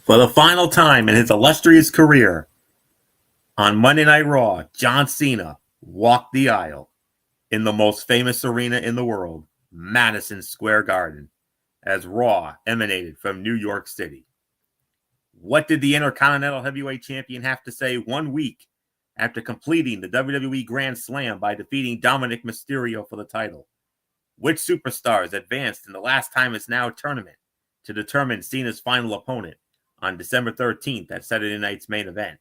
For the final time in his illustrious career, on Monday Night Raw, John Cena walked the aisle in the most famous arena in the world, Madison Square Garden, as Raw emanated from New York City. What did the Intercontinental Heavyweight Champion have to say 1 week after completing the WWE Grand Slam by defeating Dominic Mysterio for the title? Which superstars advanced in the Last Time Is Now tournament to determine Cena's final opponent on December 13th at Saturday night's main event?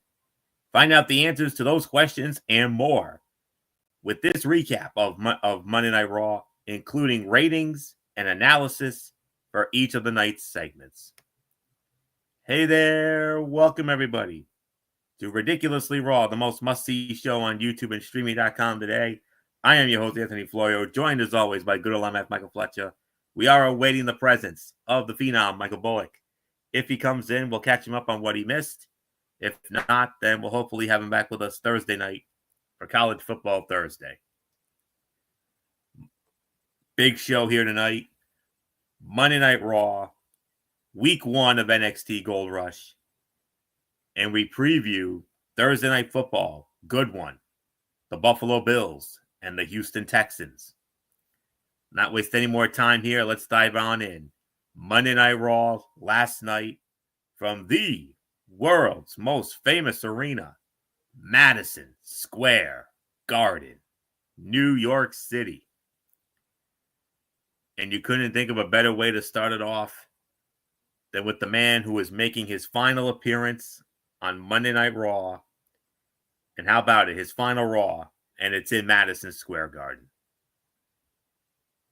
Find out the answers to those questions and more with this recap of Monday Night Raw, including ratings and analysis for each of the night's segments. Hey there, welcome everybody to Ridiculously Raw, the most must-see show on YouTube and streaming.com today. I am your host, Anthony Florio, joined as always by good old MF Michael Fletcher. We are awaiting the presence of the Phenom, Michael Bullock. If he comes in, we'll catch him up on what he missed. If not, then we'll hopefully have him back with us Thursday night for College Football Thursday. Big show here tonight. Monday Night Raw, Week 1 of NXT Gold Rush. And we preview Thursday Night Football, good one. The Buffalo Bills and the Houston Texans. Not waste any more time here. Let's dive on in. Monday Night Raw last night from the world's most famous arena, Madison Square Garden, New York City. And you couldn't think of a better way to start it off than with the man who is making his final appearance on Monday Night Raw. And how about it? His final Raw, and it's in Madison Square Garden.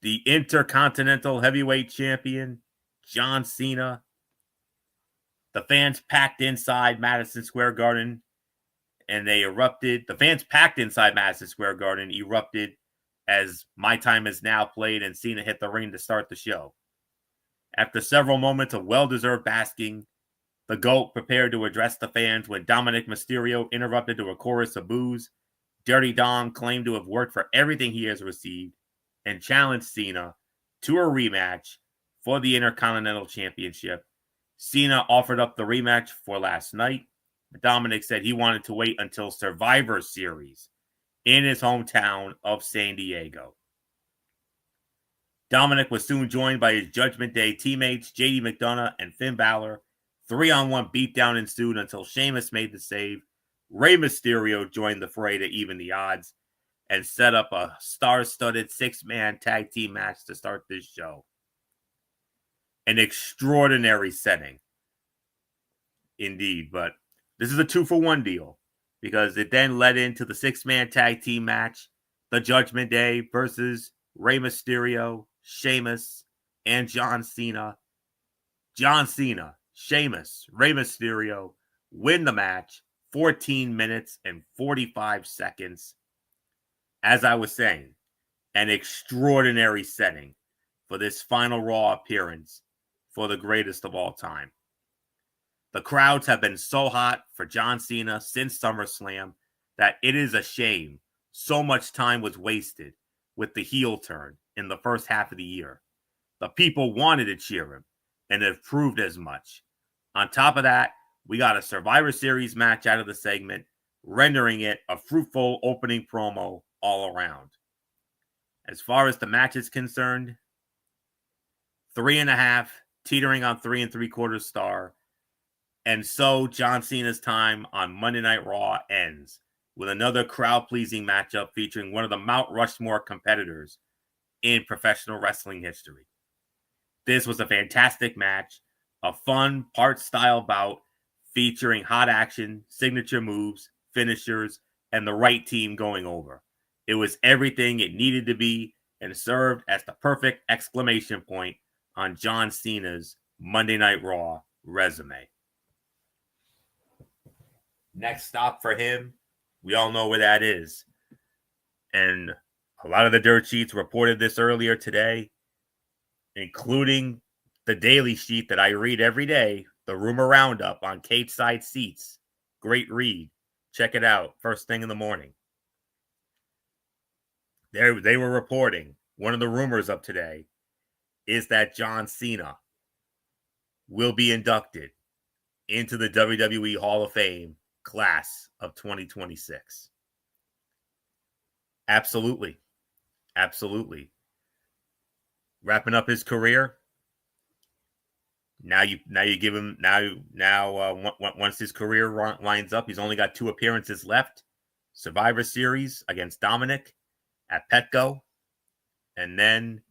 The Intercontinental Heavyweight Champion, John Cena. The fans packed inside Madison Square Garden, and they erupted. The fans packed inside Madison Square Garden erupted as My Time Is Now played and Cena hit the ring to start the show. After several moments of well-deserved basking, the GOAT prepared to address the fans when Dominic Mysterio interrupted to a chorus of boos. Dirty Dom claimed to have worked for everything he has received and challenged Cena to a rematch for the Intercontinental Championship. Cena offered up the rematch for last night. Dominic said he wanted to wait until Survivor Series in his hometown of San Diego. Dominic was soon joined by his Judgment Day teammates, JD McDonough and Finn Balor. 3-on-1 beatdown ensued until Sheamus made the save. Rey Mysterio joined the fray to even the odds and set up a star-studded 6-man tag team match to start this show. An extraordinary setting, indeed, but this is a 2-for-1 deal because it then led into the 6-man tag team match, the Judgment Day versus Rey Mysterio, Sheamus, and John Cena. John Cena, Sheamus, Rey Mysterio win the match 14 minutes and 45 seconds. As I was saying, an extraordinary setting for this final Raw appearance for the greatest of all time. The crowds have been so hot for John Cena since SummerSlam that it is a shame so much time was wasted with the heel turn in the first half of the year. The people wanted to cheer him and have proved as much. On top of that, we got a Survivor Series match out of the segment, rendering it a fruitful opening promo all around. As far as the match is concerned, 3.5, teetering on 3 3/4 star. And so John Cena's time on Monday Night Raw ends with another crowd-pleasing matchup featuring one of the Mount Rushmore competitors in professional wrestling history. This was a fantastic match, a fun part-style bout featuring hot action, signature moves, finishers, and the right team going over. It was everything it needed to be and served as the perfect exclamation point on John Cena's Monday Night Raw resume. Next stop for him, we all know where that is. And a lot of the dirt sheets reported this earlier today, including the daily sheet that I read every day, the Rumor Roundup on Cage Side Seats. Great read. Check it out first thing in the morning. They were reporting, one of the rumors of today is that John Cena will be inducted into the WWE Hall of Fame class of 2026. Absolutely. Absolutely. Wrapping up his career. Now you give him once his career winds up, he's only got 2 appearances left. Survivor Series against Dominic at Petco, and then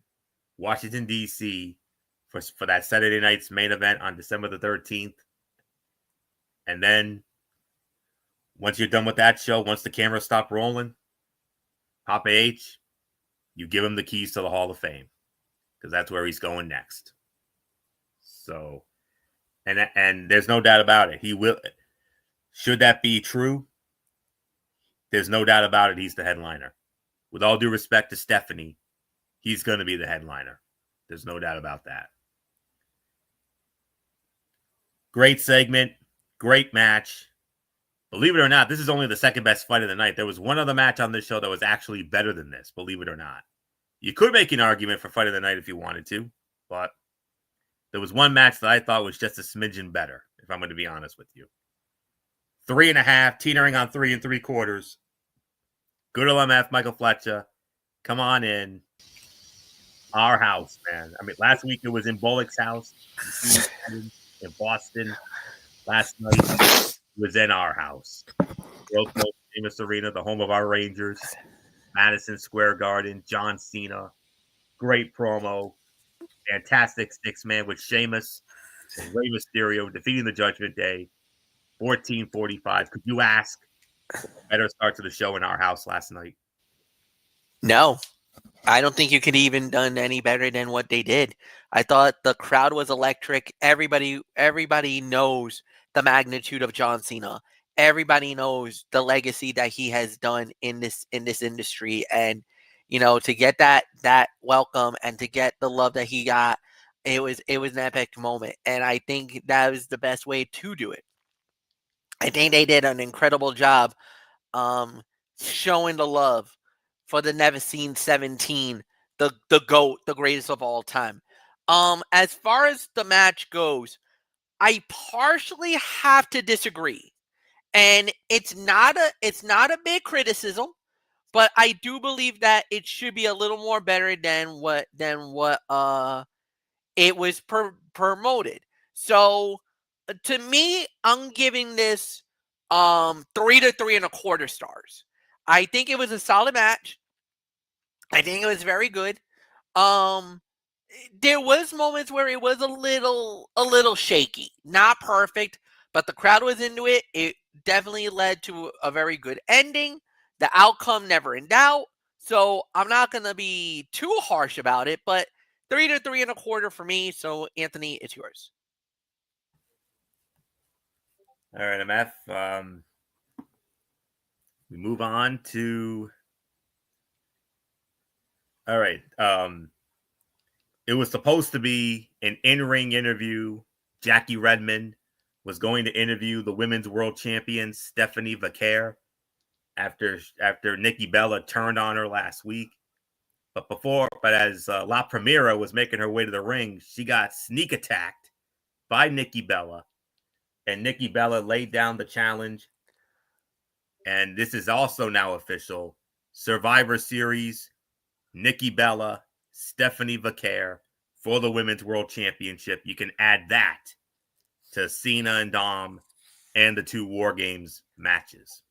Washington D.C. for that Saturday night's main event on December the 13th. And then once you're done with that show, once the cameras stop rolling, Papa H, you give him the keys to the Hall of Fame, because that's where he's going next. So, and there's no doubt about it. He will. Should that be true, there's no doubt about it. He's the headliner. With all due respect to Stephanie, he's going to be the headliner. There's no doubt about that. Great segment. Great match. Believe it or not, this is only the second best fight of the night. There was one other match on this show that was actually better than this, believe it or not. You could make an argument for fight of the night if you wanted to, but there was one match that I thought was just a smidgen better, if I'm going to be honest with you. 3.5, teetering on 3 3/4. Good LMF, Michael Fletcher. Come on in. Our house, man. I mean, last week it was in Bullock's house in Boston. Last night it was in our house. World's most famous arena, the home of our Rangers. Madison Square Garden, John Cena. Great promo. Fantastic 6-man with Sheamus and Rey Mysterio defeating the Judgment Day. 14:45. Could you ask better start to the show in our house last night? No, I don't think you could even done any better than what they did. I thought the crowd was electric. Everybody knows the magnitude of John Cena. Everybody knows the legacy that he has done in this industry, and to get that welcome and to get the love that he got, it was an epic moment, and I think that was the best way to do it. I think they did an incredible job showing the love for the Never Seen 17, the GOAT, the greatest of all time. As far as the match goes, I partially have to disagree. And it's not a big criticism, but I do believe that it should be a little more better than what it was promoted. So to me, I'm giving this 3 to 3.25 stars. I think it was a solid match. I think it was very good. There was moments where it was a little shaky, not perfect, but the crowd was into it. It definitely led to a very good ending. The outcome never in doubt. So I'm not going to be too harsh about it, but 3 to 3.25 for me. So Anthony, it's yours. All right, MF. We move on to. All right. It was supposed to be an in-ring interview. Jackie Redmond was going to interview the women's world champion Stephanie Vaquer after Nikki Bella turned on her last week. But as La Primera was making her way to the ring, she got sneak attacked by Nikki Bella, and Nikki Bella laid down the challenge. And this is also now official: Survivor Series, Nikki Bella, Stephanie Vaquer for the Women's World Championship. You can add that to Cena and Dom and the 2 War Games matches.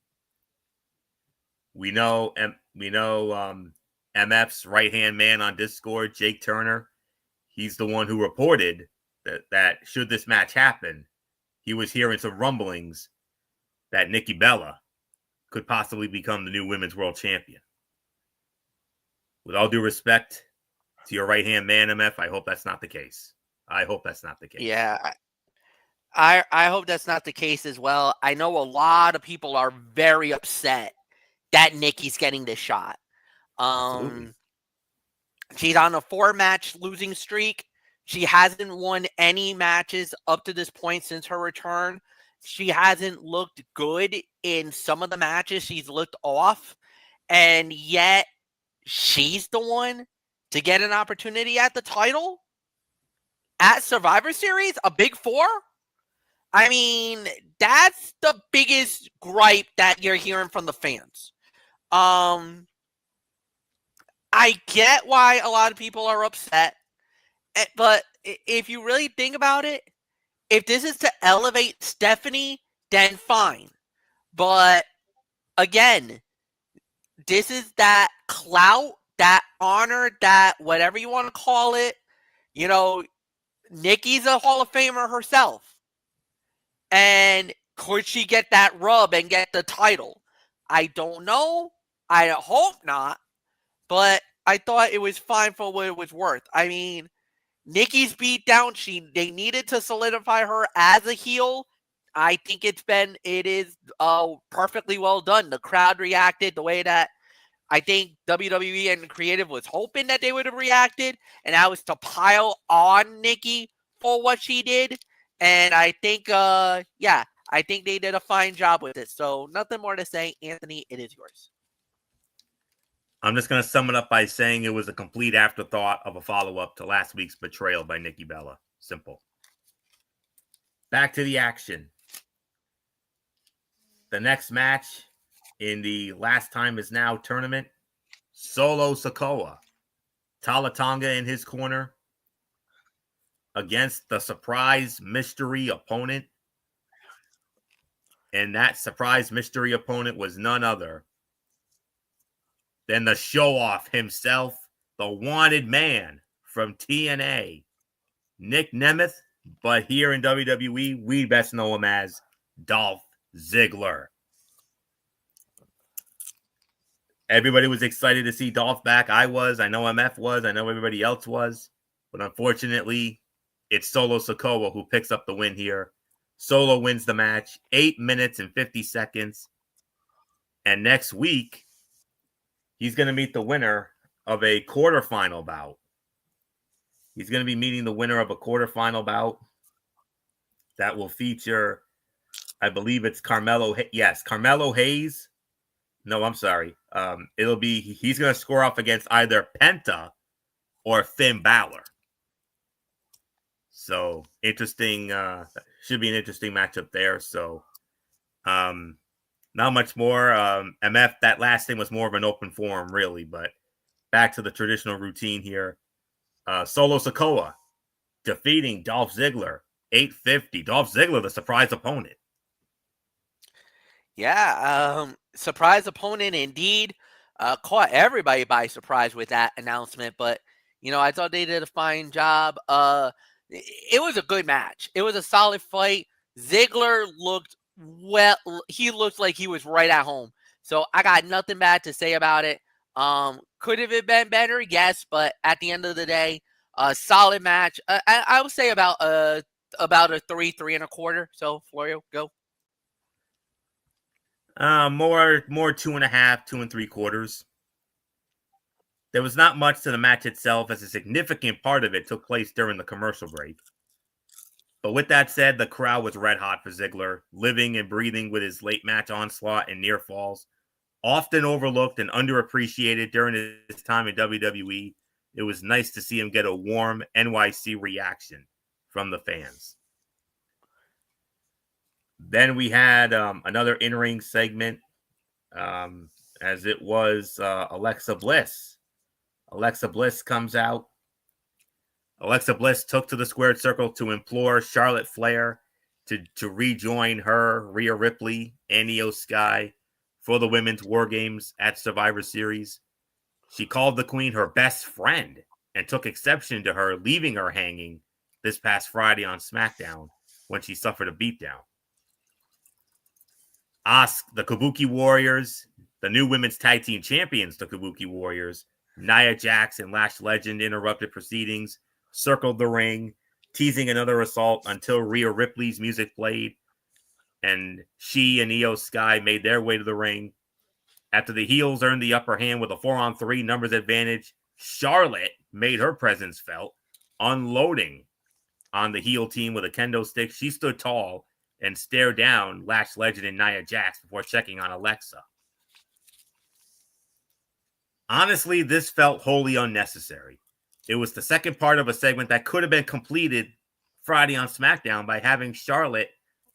We know MF's right-hand man on Discord, Jake Turner. He's the one who reported that should this match happen, he was hearing some rumblings that Nikki Bella could possibly become the new Women's World Champion. With all due respect to your right-hand man, MF, I hope that's not the case. Yeah, I hope that's not the case as well. I know a lot of people are very upset that Nikki's getting this shot. Absolutely. She's on a 4-match losing streak. She hasn't won any matches up to this point since her return. She hasn't looked good in some of the matches. She's looked off. And yet, she's the one to get an opportunity at the title? At Survivor Series? A Big 4? I mean, that's the biggest gripe that you're hearing from the fans. I get why a lot of people are upset, but if you really think about it, if this is to elevate Stephanie, then fine. But again, this is that clout, that honor, that whatever you want to call it. You know, Nikki's a Hall of Famer herself. And could she get that rub and get the title? I don't know. I hope not. But I thought it was fine for what it was worth. I mean, Nikki's beat down. They needed to solidify her as a heel. I think it is perfectly well done. The crowd reacted the way that I think WWE and Creative was hoping that they would have reacted, and that was to pile on Nikki for what she did. And I think, I think they did a fine job with it. So nothing more to say. Anthony, it is yours. I'm just going to sum it up by saying it was a complete afterthought of a follow-up to last week's betrayal by Nikki Bella. Simple. Back to the action. The next match in the Last Time Is Now tournament, Solo Sikoa, Tama Tonga in his corner against the surprise mystery opponent. And that surprise mystery opponent was none other than the show-off himself, the wanted man from TNA, Nick Nemeth, but here in WWE, we best know him as Dolph Ziggler. Everybody was excited to see Dolph back. I was. I know MF was. I know everybody else was. But unfortunately, it's Solo Sikoa who picks up the win here. Solo wins the match, 8 minutes and 50 seconds. And next week, he's going to meet the winner of a quarterfinal bout. He's going to be meeting the winner of a quarterfinal bout that will feature, I believe it's Carmelo. Yes, Carmelo Hayes. No, I'm sorry. He's going to score off against either Penta or Finn Balor. So interesting. Should be an interesting matchup there. So not much more. MF, that last thing was more of an open forum, really. But back to the traditional routine here. Solo Sikoa defeating Dolph Ziggler, 850. Dolph Ziggler, the surprise opponent. Yeah, surprise opponent indeed. Caught everybody by surprise with that announcement, but I thought they did a fine job. It was a good match. It was a solid fight. Ziggler looked he looked like he was right at home. So I got nothing bad to say about it. Could have it been better? Yes, but at the end of the day, a solid match. I would say about a 3 3.25. So Florio, go. More 2.5, 2 3/4. There was not much to the match itself, as a significant part of it took place during the commercial break. But with that said, the crowd was red hot for Ziggler, living and breathing with his late match onslaught and near falls. Often overlooked and underappreciated during his time in WWE, it was nice to see him get a warm NYC reaction from the fans. Then we had another in-ring segment, as it was Alexa Bliss. Alexa Bliss comes out. Alexa Bliss took to the squared circle to implore Charlotte Flair to rejoin her, Rhea Ripley, and Io Sky for the Women's War Games at Survivor Series. She called the Queen her best friend and took exception to her leaving her hanging this past Friday on SmackDown when she suffered a beatdown. The Kabuki Warriors, the new women's tag team champions, the Kabuki Warriors, Nia Jax and Lash Legend interrupted proceedings, circled the ring, teasing another assault until Rhea Ripley's music played, and she and Io Sky made their way to the ring. After the heels earned the upper hand with a 4-on-3 numbers advantage, Charlotte made her presence felt, unloading on the heel team with a kendo stick. She stood tall and stared down Lash Legend and Nia Jax before checking on Alexa. Honestly, this felt wholly unnecessary. It was the second part of a segment that could have been completed Friday on SmackDown by having Charlotte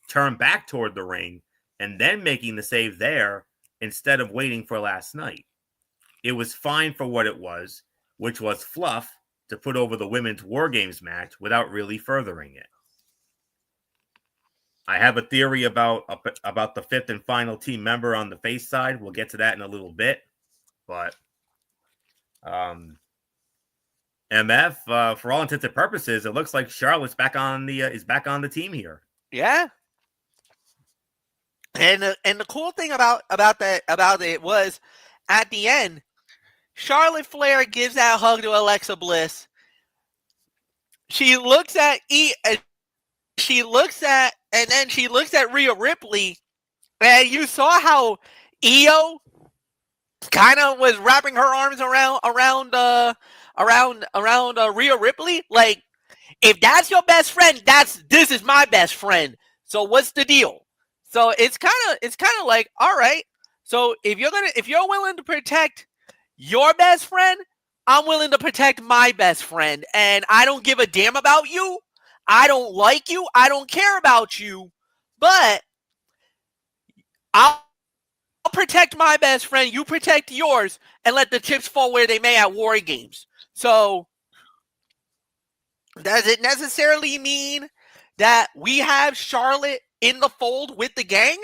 turn back toward the ring, and then making the save there instead of waiting for last night. It was fine for what it was, which was fluff to put over the women's War Games match without really furthering it. I have a theory about the fifth and final team member on the face side. We'll get to that in a little bit, but MF, for all intents and purposes, it looks like Charlotte's back on the is back on the team here. Yeah. And the cool thing about it was at the end, Charlotte Flair gives that hug to Alexa Bliss. She looks at and then she looks at Rhea Ripley, and you saw how Io kind of was wrapping her arms around Rhea Ripley. Like, if that's your best friend, this is my best friend. So what's the deal? So it's kind of like, all right. So if you're willing to protect your best friend, I'm willing to protect my best friend, and I don't give a damn about you. I don't like you. I don't care about you, but I'll protect my best friend. You protect yours, and let the chips fall where they may at War Games. So does it necessarily mean that we have Charlotte in the fold with the gang?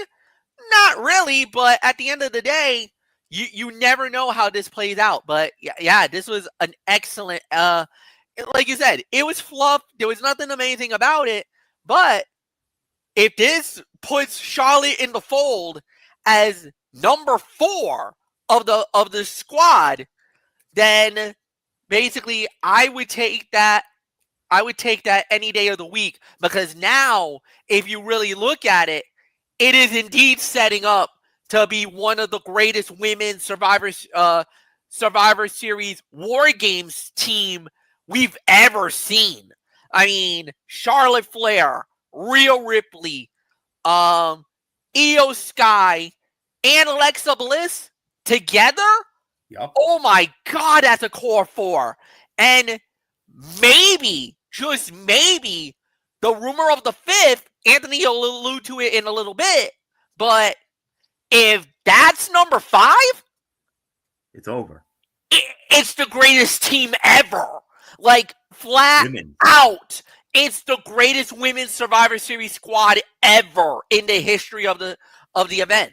Not really, but at the end of the day, you never know how this plays out. But yeah, this was an excellent, like you said, it was fluff. There was nothing amazing about it. But if this puts Charlotte in the fold as number 4 of the squad, then basically I would take that any day of the week, because now, if you really look at it, it is indeed setting up to be one of the greatest women's Survivor Series War Games team we've ever seen. I mean, Charlotte Flair, Rhea Ripley, Io Sky, and Alexa Bliss together? Yep. Oh my God, that's a core 4. And maybe, just maybe, the rumor of the 5th, Anthony will allude to it in a little bit, but if that's number 5, it's over. It's the greatest team ever. Like, flat out, it's the greatest women's Survivor Series squad ever in the history of the event.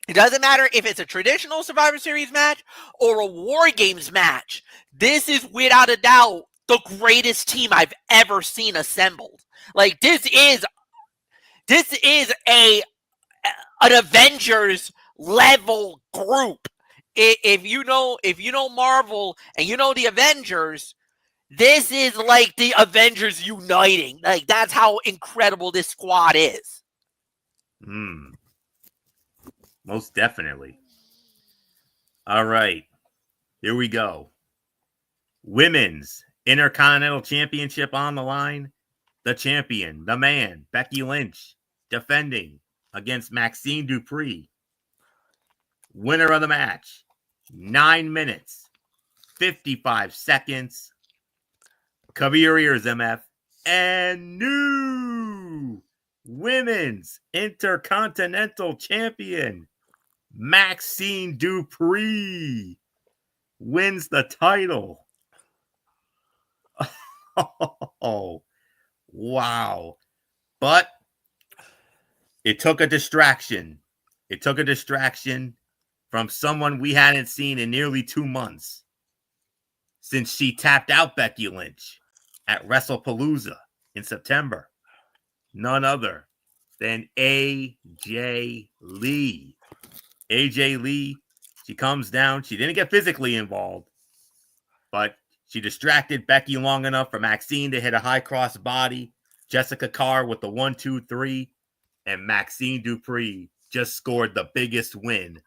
It doesn't matter if it's a traditional Survivor Series match or a War Games match. This is without a doubt the greatest team I've ever seen assembled. Like, this is an Avengers level group. If you know Marvel and you know the Avengers, this is like the Avengers uniting. Like, that's how incredible this squad is. Most definitely. All right. Here we go. Women's Intercontinental Championship on the line. The champion, the man, Becky Lynch, defending against Maxine Dupree. Winner of the match, 9 minutes, 55 seconds. Cover your ears, MF. And new Women's Intercontinental Champion, Maxine Dupree, wins the title. Oh, wow. But it took a distraction. It took a distraction from someone we hadn't seen in nearly 2 months since she tapped out Becky Lynch at WrestlePalooza in September. None other than AJ Lee. AJ Lee, she comes down. She didn't get physically involved, but she distracted Becky long enough for Maxine to hit a high cross body. Jessica Carr with the 1, 2, 3. And Maxine Dupree just scored the biggest win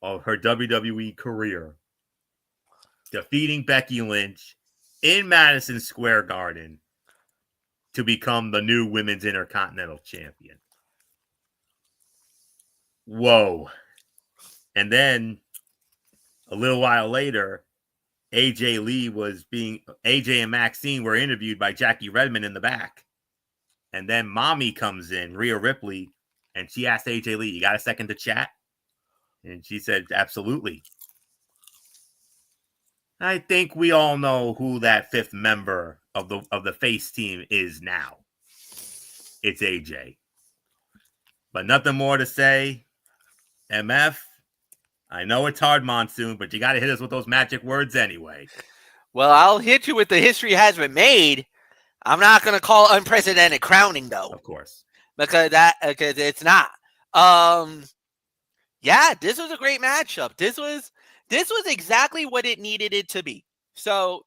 of her WWE career, defeating Becky Lynch in Madison Square Garden to become the new Women's Intercontinental Champion. Whoa. And then a little while later, AJ and Maxine were interviewed by Jackie Redmond in the back. And then mommy comes in, Rhea Ripley, and she asked AJ Lee, "You got a second to chat?" And she said, "Absolutely." I think we all know who that fifth member of the face team is now. It's AJ. But nothing more to say. MF, I know it's hard, Monsoon, but you got to hit us with those magic words anyway. Well, I'll hit you with the history has been made. I'm not going to call unprecedented crowning, though. Of course. Because it's not. Yeah, this was a great matchup. This was exactly what it needed it to be. So,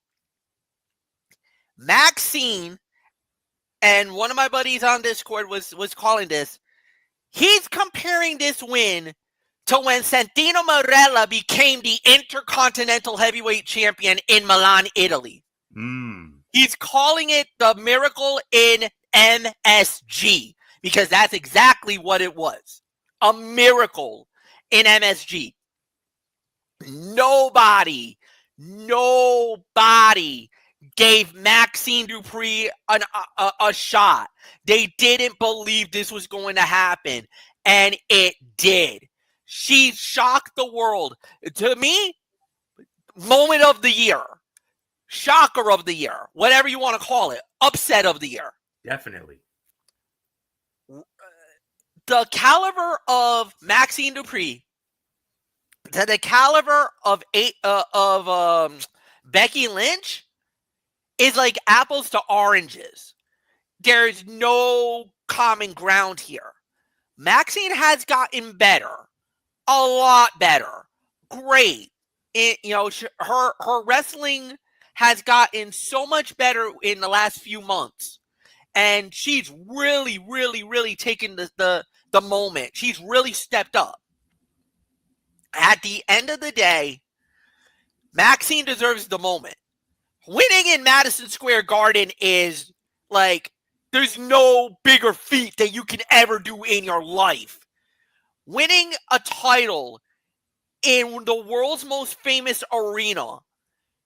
Maxine, and one of my buddies on Discord was calling this. He's comparing this win to when Santino Marella became the Intercontinental Heavyweight Champion in Milan, Italy. He's calling it the miracle in MSG because that's exactly what it was. A miracle in MSG. Nobody gave Maxine Dupri a shot. They didn't believe this was going to happen, and it did. She shocked the world. To me, moment of the year, shocker of the year, whatever you want to call it, upset of the year. Definitely. The caliber of Maxine Dupri, to the caliber of Becky Lynch, is like apples to oranges. There's no common ground here. Maxine has gotten better, a lot better, great. Her wrestling has gotten so much better in the last few months, and she's really, really, really taken the moment. She's really stepped up. At the end of the day, Maxine deserves the moment. Winning in Madison Square Garden is like, there's no bigger feat that you can ever do in your life. Winning a title in the world's most famous arena,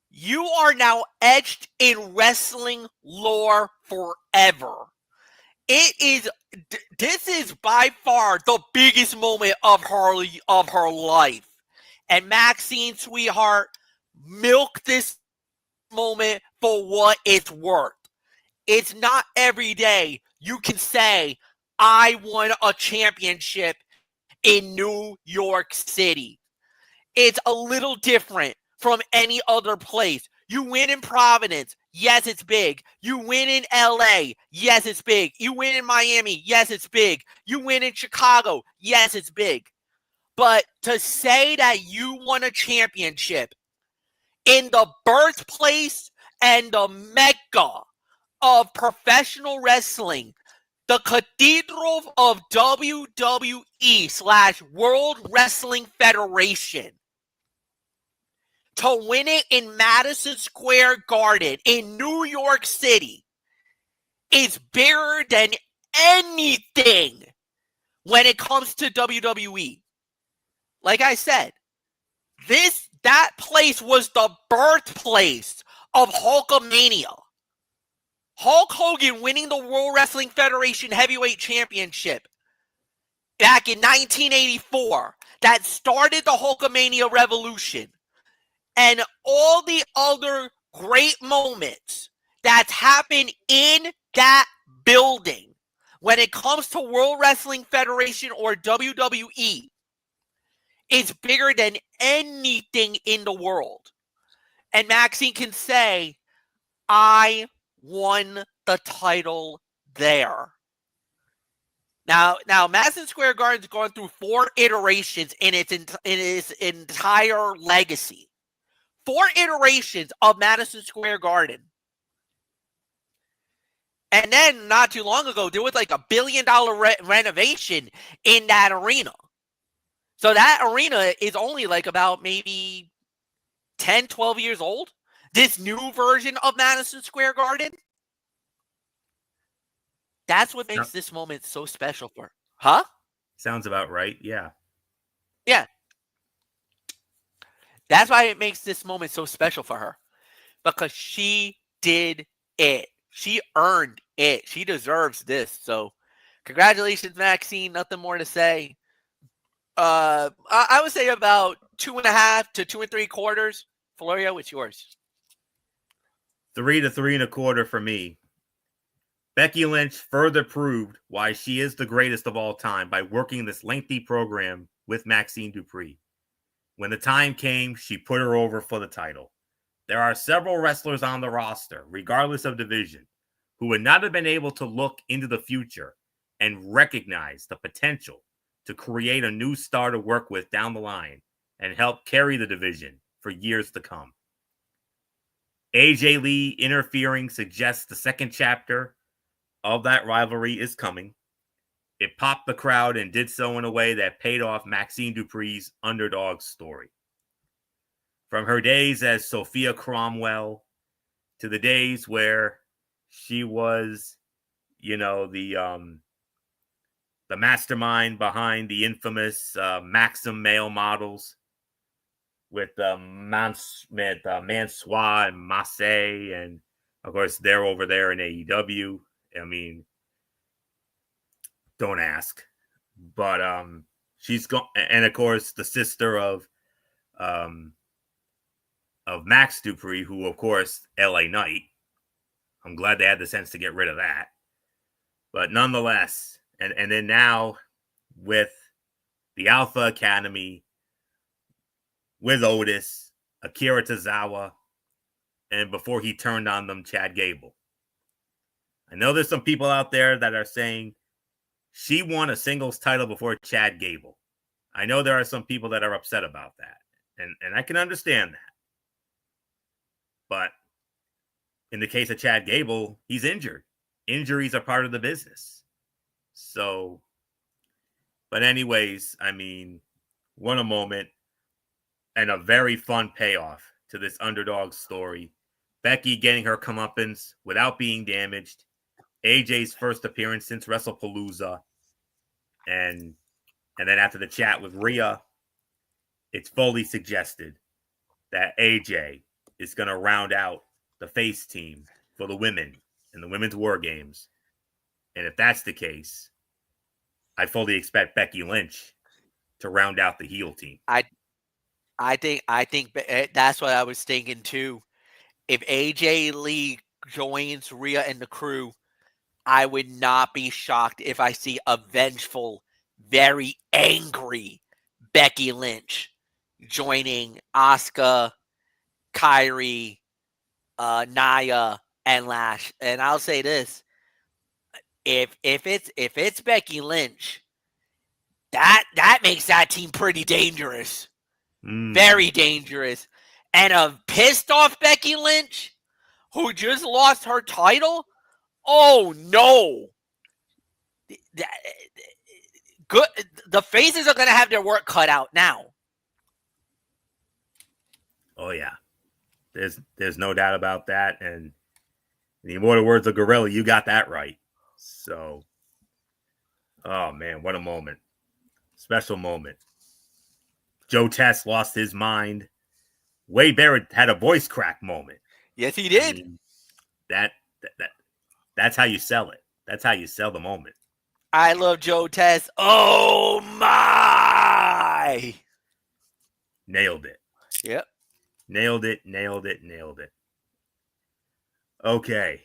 you are now etched in wrestling lore forever. This is by far the biggest moment of her life. And Maxine, sweetheart, milk this moment for what it's worth. It's not every day you can say, I won a championship in New York City. It's a little different from any other place. You win in Providence, yes, it's big. You win in LA, yes, it's big. You win in Miami, yes, it's big. You win in Chicago, yes, it's big. But to say that you won a championship in the birthplace and the mecca of professional wrestling, the cathedral of WWE/World Wrestling Federation, to win it in Madison Square Garden in New York City is bigger than anything when it comes to WWE. Like I said, that place was the birthplace of Hulkamania. Hulk Hogan winning the World Wrestling Federation Heavyweight Championship back in 1984. That started the Hulkamania Revolution. And all the other great moments that's happened in that building when it comes to World Wrestling Federation or WWE is bigger than anything in the world. And Maxine can say, I won the title there. Now, Madison Square Garden's gone through 4 iterations in its entire legacy. 4 iterations of Madison Square Garden. And then, not too long ago, there was like $1 billion renovation in that arena. So that arena is only like about maybe 10, 12 years old. This new version of Madison Square Garden. That's what makes this moment so special for her. Huh? Sounds about right, yeah. Yeah. That's why it makes this moment so special for her. Because she did it. She earned it. She deserves this. So, congratulations, Maxine. Nothing more to say. I would say about 2.5 to 2 3/4. Florio, it's yours. 3 to 3 1/4 for me. Becky Lynch further proved why she is the greatest of all time by working this lengthy program with Maxine Dupri. When the time came, she put her over for the title. There are several wrestlers on the roster, regardless of division, who would not have been able to look into the future and recognize the potential to create a new star to work with down the line and help carry the division for years to come. AJ Lee interfering suggests the second chapter of that rivalry is coming. It popped the crowd and did so in a way that paid off Maxine Dupri's underdog story. From her days as Sophia Cromwell to the days where she was, the mastermind behind the infamous Maxim male models with Mansois and Massey, and of course they're over there in AEW. I mean, don't ask. But she's gone, and of course the sister of Max Dupri, who of course LA Knight. I'm glad they had the sense to get rid of that. But nonetheless, and then now with the Alpha Academy, with Otis, Akira Tozawa, and before he turned on them, Chad Gable. I know there's some people out there that are saying she won a singles title before Chad Gable. I know there are some people that are upset about that, and I can understand that. But in the case of Chad Gable, he's injured. Injuries are part of the business. So, but anyways, I mean, what a moment and a very fun payoff to this underdog story. Becky getting her comeuppance without being damaged. AJ's first appearance since WrestlePalooza. And then after the chat with Rhea, it's fully suggested that AJ is going to round out the face team for the women in the Women's War Games. And if that's the case, I fully expect Becky Lynch to round out the heel team. I think that's what I was thinking too. If AJ Lee joins Rhea and the crew, I would not be shocked if I see a vengeful, very angry Becky Lynch joining Asuka, Kairi, Nia, and Lash. And I'll say this: if it's Becky Lynch, that makes that team pretty dangerous, very dangerous. And a pissed off Becky Lynch who just lost her title. Oh no! Good. The faces are going to have their work cut out now. Oh yeah, there's no doubt about that. And the immortal words of Gorilla, you got that right. So, oh man, what a moment! Special moment. Joe Test lost his mind. Wade Barrett had a voice crack moment. Yes, he did. I mean, that's how you sell it. That's how you sell the moment. I love Joe Test. Oh my! Nailed it. Yep. Nailed it. Okay.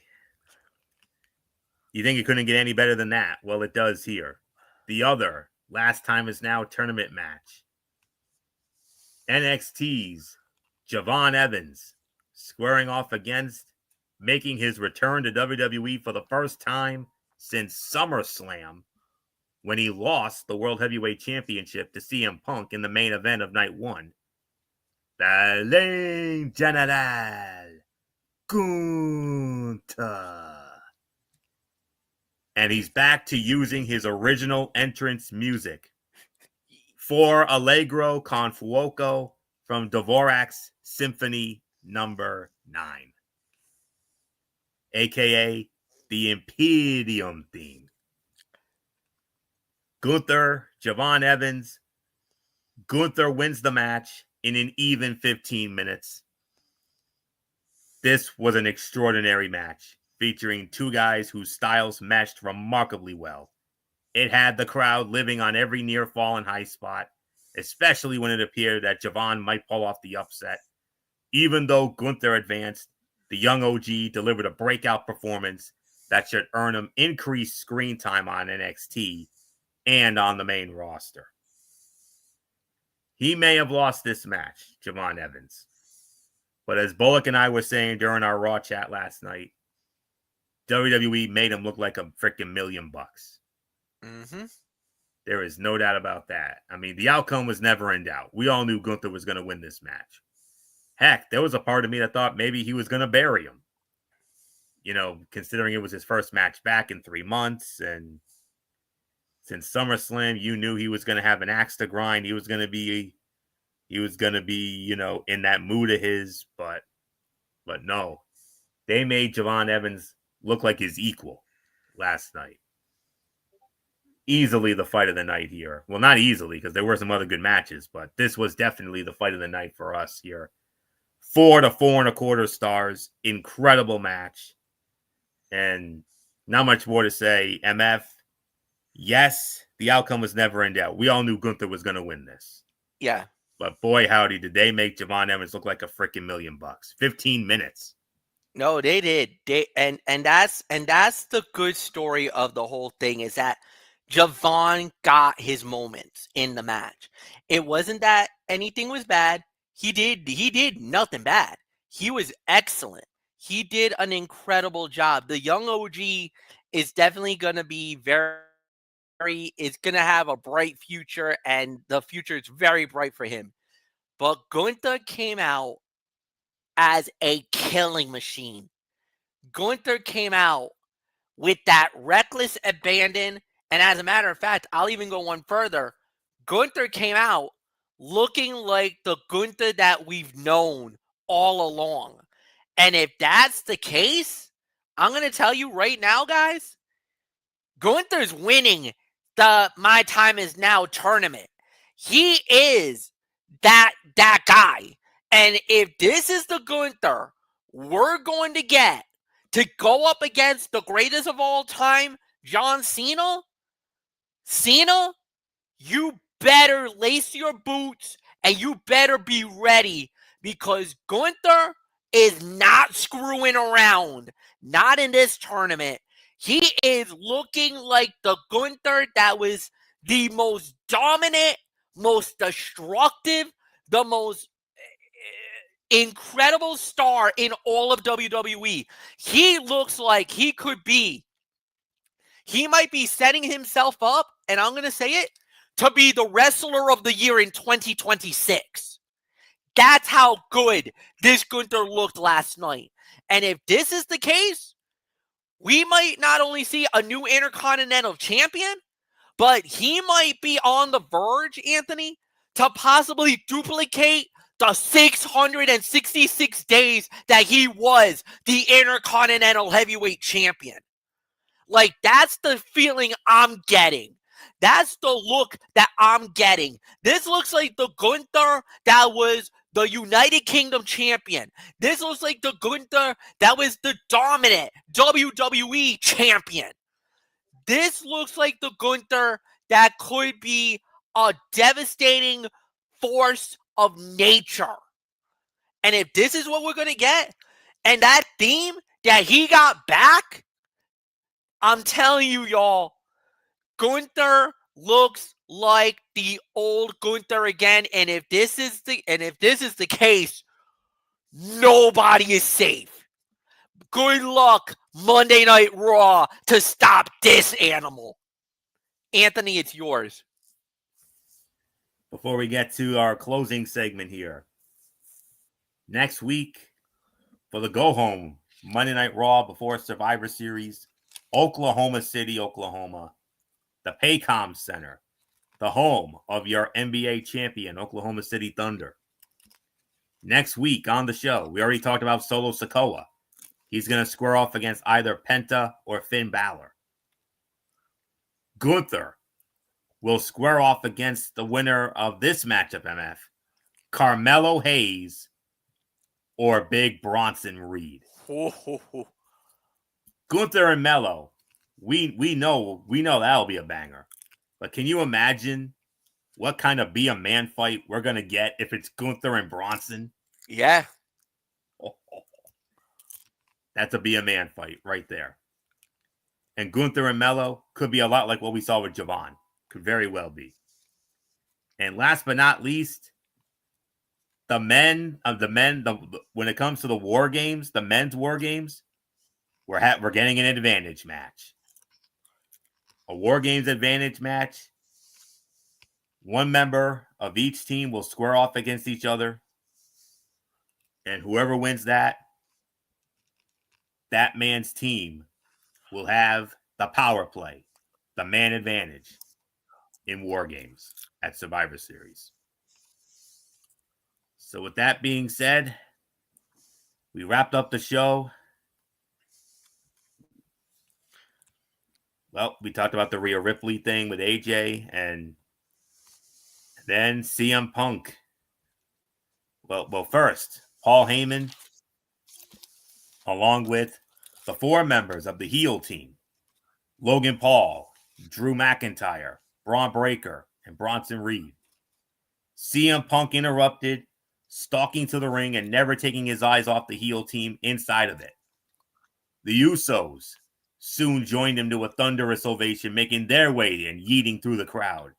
You think it couldn't get any better than that? Well, it does here. The other last time is now tournament match. NXT's Javon Evans squaring off against, making his return to WWE for the first time since SummerSlam, when he lost the World Heavyweight Championship to CM Punk in the main event of night one. The Lane General Gunther. And he's back to using his original entrance music for Allegro con Fuoco from Dvorak's Symphony No. 9, a.k.a. the Imperium theme. Gunther, Javon Evans. Gunther wins the match in an even 15 minutes. This was an extraordinary match. featuring two guys whose styles meshed remarkably well. It had the crowd living on every near fall and high spot, especially when it appeared that Javon might pull off the upset. Even though Gunther advanced, the young OG delivered a breakout performance that should earn him increased screen time on NXT and on the main roster. He may have lost this match, Javon Evans. But as Bullock and I were saying during our Raw chat last night, WWE made him look like a freaking $1,000,000. Mm-hmm. There is no doubt about that. I mean, the outcome was never in doubt. We all knew Gunther was going to win this match. Heck, there was a part of me that thought maybe he was going to bury him. You know, considering it was his first match back in 3 months. And since SummerSlam, you knew he was going to have an axe to grind. He was going to be, you know, in that mood of his. But no, they made Javon Evans look like his equal last night. Easily the fight of the night here. Well, not easily, because there were some other good matches, but this was definitely the fight of the night for us here. 4 to 4.25 stars. Incredible match. And not much more to say. MF, yes, the outcome was never in doubt. We all knew Gunther was going to win this. Yeah. But boy, howdy, did they make Javon Evans look like a freaking $1,000,000. 15 minutes. No, they did. And that's the good story of the whole thing, is that Javon got his moments in the match. It wasn't that anything was bad. He did nothing bad. He was excellent. He did an incredible job. The young OG is definitely going to be is going to have a bright future, and the future is very bright for him. But Gunther came out as a killing machine. Gunther came out with that reckless abandon. And as a matter of fact, I'll even go one further. Gunther came out looking like the Gunther that we've known all along. And if that's the case, I'm going to tell you right now, guys, Gunther's winning the My Time Is Now tournament. He is that guy. And if this is the Gunther we're going to get to go up against the greatest of all time, John Cena, you better lace your boots and you better be ready, because Gunther is not screwing around. Not in this tournament. He is looking like the Gunther that was the most dominant, most destructive, the most incredible star in all of WWE. He looks like he might be setting himself up, and I'm going to say it, to be the wrestler of the year in 2026. That's how good this Gunther looked last night. And if this is the case, we might not only see a new Intercontinental Champion, but he might be on the verge, Anthony, to possibly duplicate the 666 days that he was the Intercontinental Heavyweight Champion. Like, that's the feeling I'm getting. That's the look that I'm getting. This looks like the Gunther that was the United Kingdom champion. This looks like the Gunther that was the dominant WWE champion. This looks like the Gunther that could be a devastating force of nature. And if this is what we're going to get, and that theme that he got back, I'm telling you, y'all, Gunther looks like the old Gunther again. And if this is the case, nobody is safe. Good luck, Monday Night Raw, to stop this animal. Anthony, it's yours. Before we get to our closing segment here, next week for the go home Monday Night Raw before Survivor Series, Oklahoma City, Oklahoma, the Paycom Center, the home of your NBA champion, Oklahoma City Thunder. Next week on the show, we already talked about Solo Sikoa. He's going to square off against either Penta or Finn Balor. Gunther will square off against the winner of this matchup, MF, Carmelo Hayes or Big Bronson Reed. Gunther and Mello, we know that'll be a banger. But can you imagine what kind of be a man fight we're gonna get if it's Gunther and Bronson? Yeah. That's a be a man fight right there. And Gunther and Mello could be a lot like what we saw with Javon. Could very well be. And last but not least, when it comes to the war games, the men's war games, we're getting an advantage match. A war games advantage match. One member of each team will square off against each other. And whoever wins that man's team will have the power play, the man advantage in war games at Survivor Series. So with that being said, we wrapped up the show. Well, we talked about the Rhea Ripley thing with AJ, and then CM Punk. Well, first, Paul Heyman, along with the 4 members of the heel team, Logan Paul, Drew McIntyre, Braun Breaker, and Bronson Reed. CM Punk interrupted, stalking to the ring and never taking his eyes off the heel team inside of it. The Usos soon joined him to a thunderous ovation, making their way and yeeting through the crowd.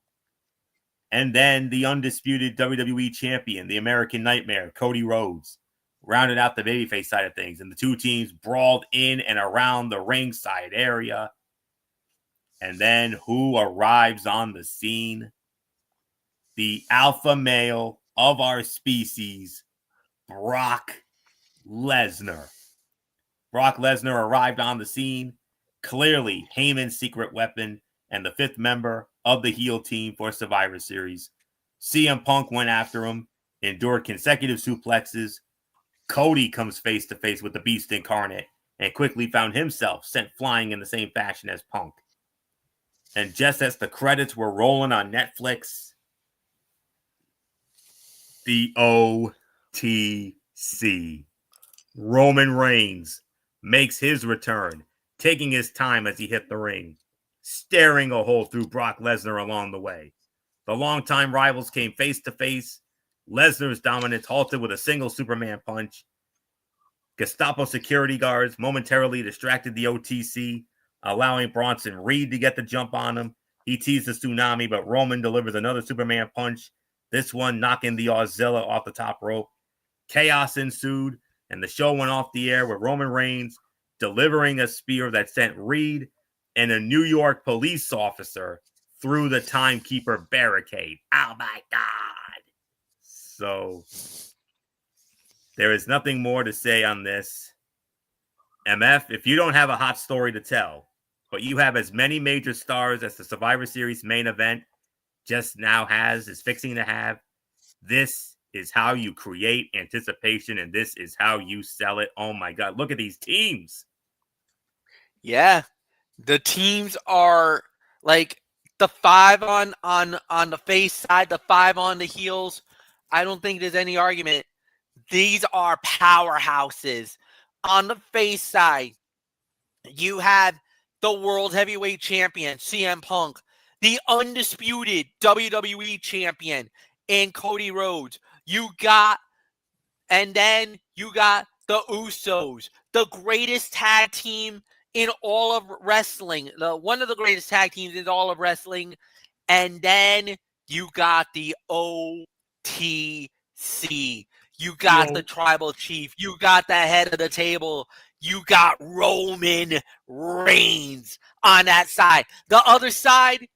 And then the undisputed WWE champion, the American Nightmare, Cody Rhodes, rounded out the babyface side of things, and the two teams brawled in and around the ringside area. And then who arrives on the scene? The alpha male of our species, Brock Lesnar. Brock Lesnar arrived on the scene, clearly Heyman's secret weapon and the 5th member of the heel team for Survivor Series. CM Punk went after him, endured consecutive suplexes. Cody comes face to face with the Beast Incarnate and quickly found himself sent flying in the same fashion as Punk. And just as the credits were rolling on Netflix, the OTC, Roman Reigns, makes his return, taking his time as he hit the ring, staring a hole through Brock Lesnar along the way. The longtime rivals came face to face. Lesnar's dominance halted with a single Superman punch. Gestapo security guards momentarily distracted the OTC, allowing Bronson Reed to get the jump on him. He teased the tsunami, but Roman delivers another Superman punch, this one knocking the Aurzilla off the top rope. Chaos ensued, and the show went off the air with Roman Reigns delivering a spear that sent Reed and a New York police officer through the timekeeper barricade. Oh my God. So there is nothing more to say on this. MF, if you don't have a hot story to tell, but you have as many major stars as the Survivor Series main event is fixing to have, this is how you create anticipation, and this is how you sell it. Oh my God, look at these teams. Yeah, the teams are like the 5 on the face side, the 5 on the heels. I don't think there's any argument. These are powerhouses. On the face side, you have the World Heavyweight Champion, CM Punk, the undisputed WWE Champion, and Cody Rhodes. And then you got the Usos, the greatest tag team in all of wrestling, one of the greatest tag teams in all of wrestling. And then you got the OTC. You got the tribal chief. You got the head of the table. You got Roman Reigns on that side. The other side,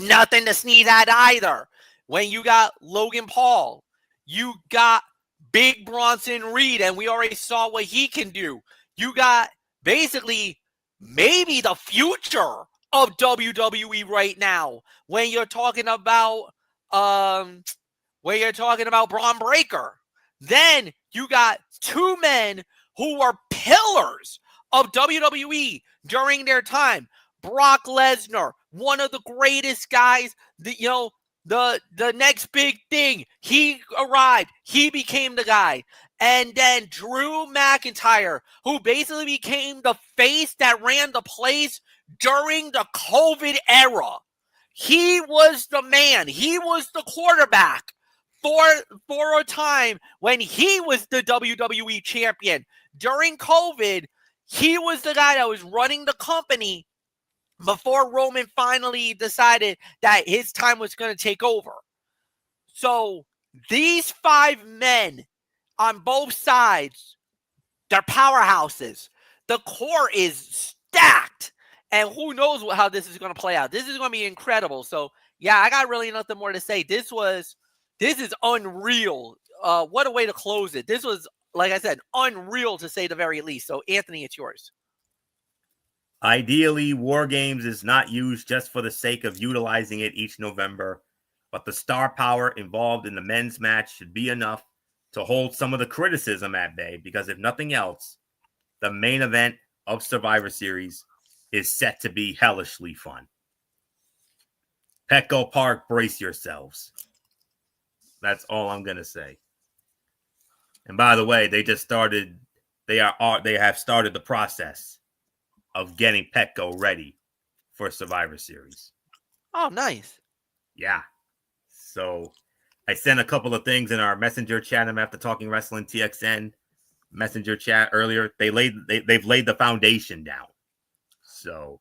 nothing to sneeze at either. When you got Logan Paul, you got Big Bronson Reed, and we already saw what he can do. You got basically maybe the future of WWE right now when you're talking about Braun Breaker. Then you got 2 men who were pillars of WWE during their time. Brock Lesnar, one of the greatest guys, the next big thing. He arrived. He became the guy. And then Drew McIntyre, who basically became the face that ran the place during the COVID era. He was the man. He was the quarterback for a time when he was the WWE champion. During COVID, he was the guy that was running the company before Roman finally decided that his time was going to take over. So these 5 men on both sides, they're powerhouses. The core is stacked. And who knows how this is going to play out. This is going to be incredible. So, yeah, I got really nothing more to say. This is unreal. What a way to close it. This was, like I said, unreal to say the very least. So, Anthony, it's yours. Ideally, War Games is not used just for the sake of utilizing it each November, but the star power involved in the men's match should be enough to hold some of the criticism at bay, because if nothing else, the main event of Survivor Series is set to be hellishly fun. Petco Park, brace yourselves. That's all I'm going to say. And by the way, they have started the process of getting Petco ready for Survivor Series. Oh, nice. Yeah. So I sent a couple of things in our messenger chat. I'm after Talking Wrestling TXN messenger chat earlier. They've laid the foundation down. So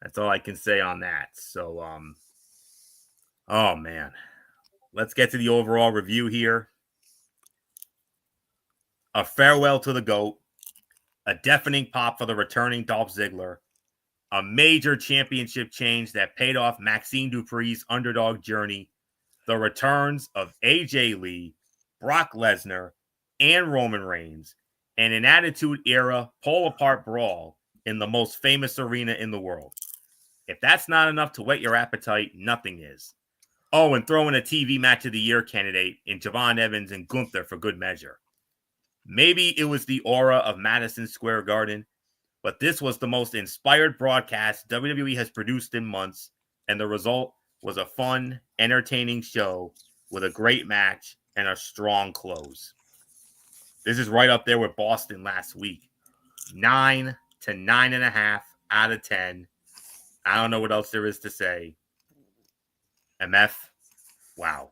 that's all I can say on that. So oh man. Let's get to the overall review here. A farewell to the GOAT, a deafening pop for the returning Dolph Ziggler, a major championship change that paid off Maxine Dupri's underdog journey, the returns of AJ Lee, Brock Lesnar, and Roman Reigns, and an Attitude Era pull-apart brawl in the most famous arena in the world. If that's not enough to whet your appetite, nothing is. Oh, and throw in a TV Match of the Year candidate in Javon Evans and Gunther for good measure. Maybe it was the aura of Madison Square Garden, but this was the most inspired broadcast WWE has produced in months, and the result was a fun, entertaining show with a great match and a strong close. This is right up there with Boston last week. 9 to 9.5 out of 10. I don't know what else there is to say. MF, wow.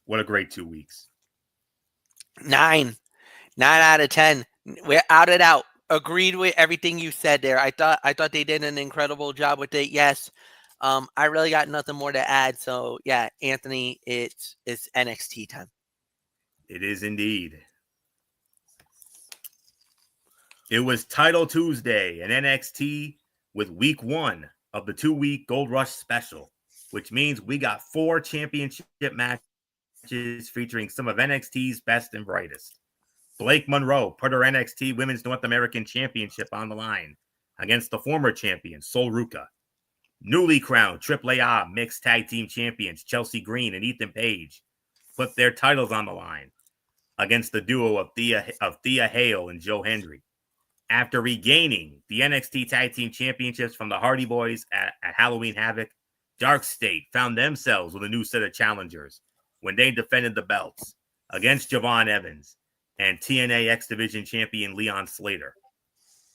What a great 2 weeks. 9 out of 10. We're out and out. Agreed with everything you said there. I thought they did an incredible job with it. Yes. I really got nothing more to add. So yeah, Anthony, it's NXT time. It is indeed. It was Title Tuesday in NXT with week 1 of the 2-week Gold Rush special, which means we got 4 championship matches featuring some of NXT's best and brightest. Blake Monroe put her NXT Women's North American Championship on the line against the former champion, Sol Ruca. Newly crowned AAA Mixed Tag Team Champions Chelsea Green and Ethan Page put their titles on the line against the duo of Thea Hale and Joe Hendry. After regaining the NXT Tag Team Championships from the Hardy Boys at Halloween Havoc, Dark State found themselves with a new set of challengers when they defended the belts against Javon Evans and TNA X Division champion Leon Slater.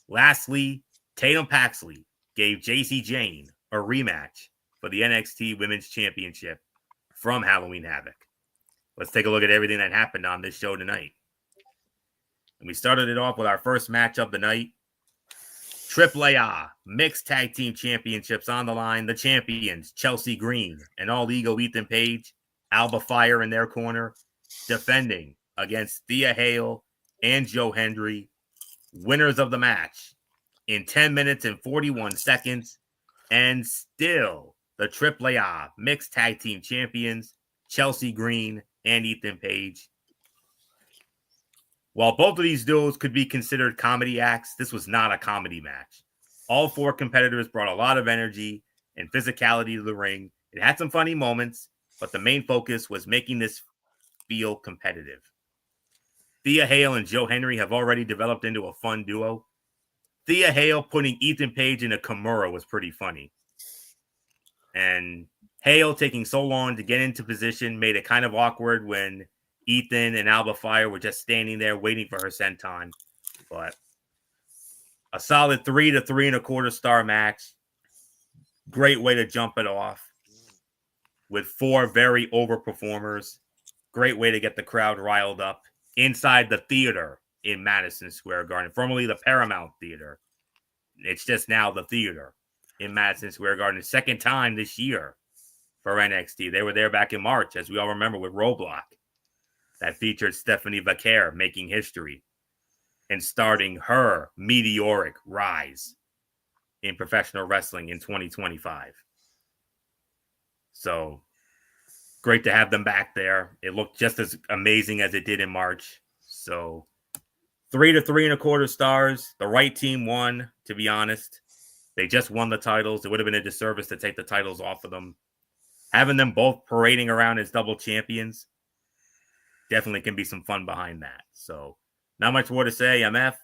Lastly, Tatum Paxley gave JC Jane a rematch for the NXT Women's Championship from Halloween Havoc. Let's take a look at everything that happened on this show tonight. And we started it off with our first match of the night. AAA Mixed Tag Team Championships on the line. The champions, Chelsea Green and All Ego Ethan Page, Alba Fire in their corner, defending against Thea Hale and Joe Hendry. Winners of the match in 10 minutes and 41 seconds. And still the AAA Mixed Tag Team Champions, Chelsea Green and Ethan Page. While both of these duos could be considered comedy acts, this was not a comedy match. All 4 competitors brought a lot of energy and physicality to the ring. It had some funny moments, but the main focus was making this feel competitive. Thea Hale and Joe Hendry have already developed into a fun duo. Thea Hale putting Ethan Page in a Kimura was pretty funny. And Hale taking so long to get into position made it kind of awkward when Ethan and Alba Fire were just standing there waiting for her senton. But a solid 3 to 3.25 star match. Great way to jump it off with 4 very overperformers. Great way to get the crowd riled up inside the theater in Madison Square Garden, formerly the Paramount Theater. It's just now the theater in Madison Square Garden. Second time this year for NXT. They were there back in March, as we all remember, with Roadblock. That featured Stephanie Vaquer making history and starting her meteoric rise in professional wrestling in 2025. So great to have them back there. It looked just as amazing as it did in March. So 3 to 3.25 stars. The right team won, to be honest. They just won the titles. It would have been a disservice to take the titles off of them. Having them both parading around as double champions definitely can be some fun behind that. So not much more to say. MF,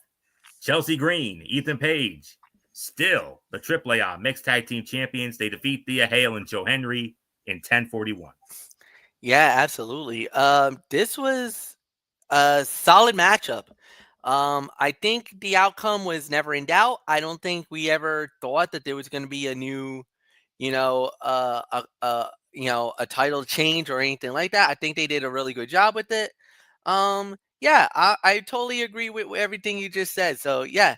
Chelsea Green, Ethan Page, still the AAA Mixed Tag Team Champions. They defeat Thea Hale and Joe Henry in 10:41. Yeah, absolutely. This was a solid matchup. I think the outcome was never in doubt. I don't think we ever thought that there was going to be a new, a title change or anything like that. I think they did a really good job with it. Yeah, I totally agree with everything you just said. So yeah,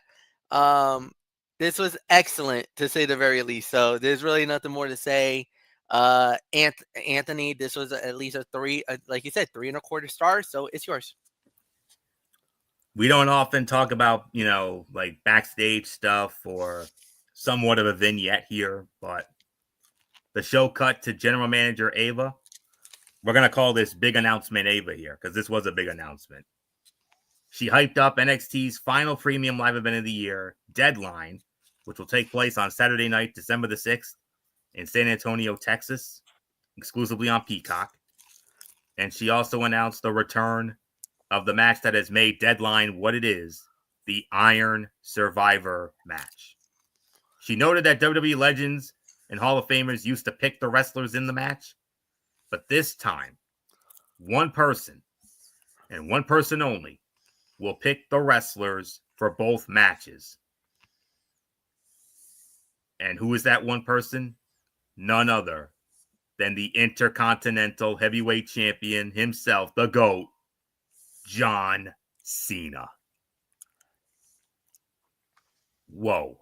this was excellent to say the very least. So there's really nothing more to say. Anthony, this was at least a 3, like you said, 3.25 stars. So it's yours. We don't often talk about, like backstage stuff or somewhat of a vignette here, but the show cut to General Manager Ava. We're going to call this Big Announcement Ava here because this was a big announcement. She hyped up NXT's final premium live event of the year, Deadline, which will take place on Saturday night, December the 6th in San Antonio, Texas, exclusively on Peacock. And she also announced the return of the match that has made Deadline what it is, the Iron Survivor match. She noted that WWE legends and Hall of Famers used to pick the wrestlers in the match, but this time, one person, and one person only, will pick the wrestlers for both matches. And who is that one person? None other than the Intercontinental Heavyweight Champion himself, the GOAT, John Cena. Whoa.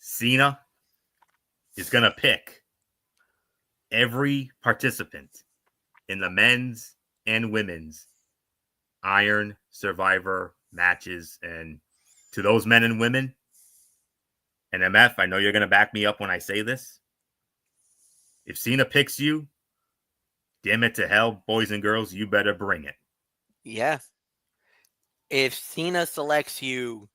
Cena is going to pick every participant in the men's and women's Iron Survivor matches. And to those men and women, and MF, I know you're going to back me up when I say this. If Cena picks you, damn it to hell, boys and girls, you better bring it. Yeah. If Cena selects you,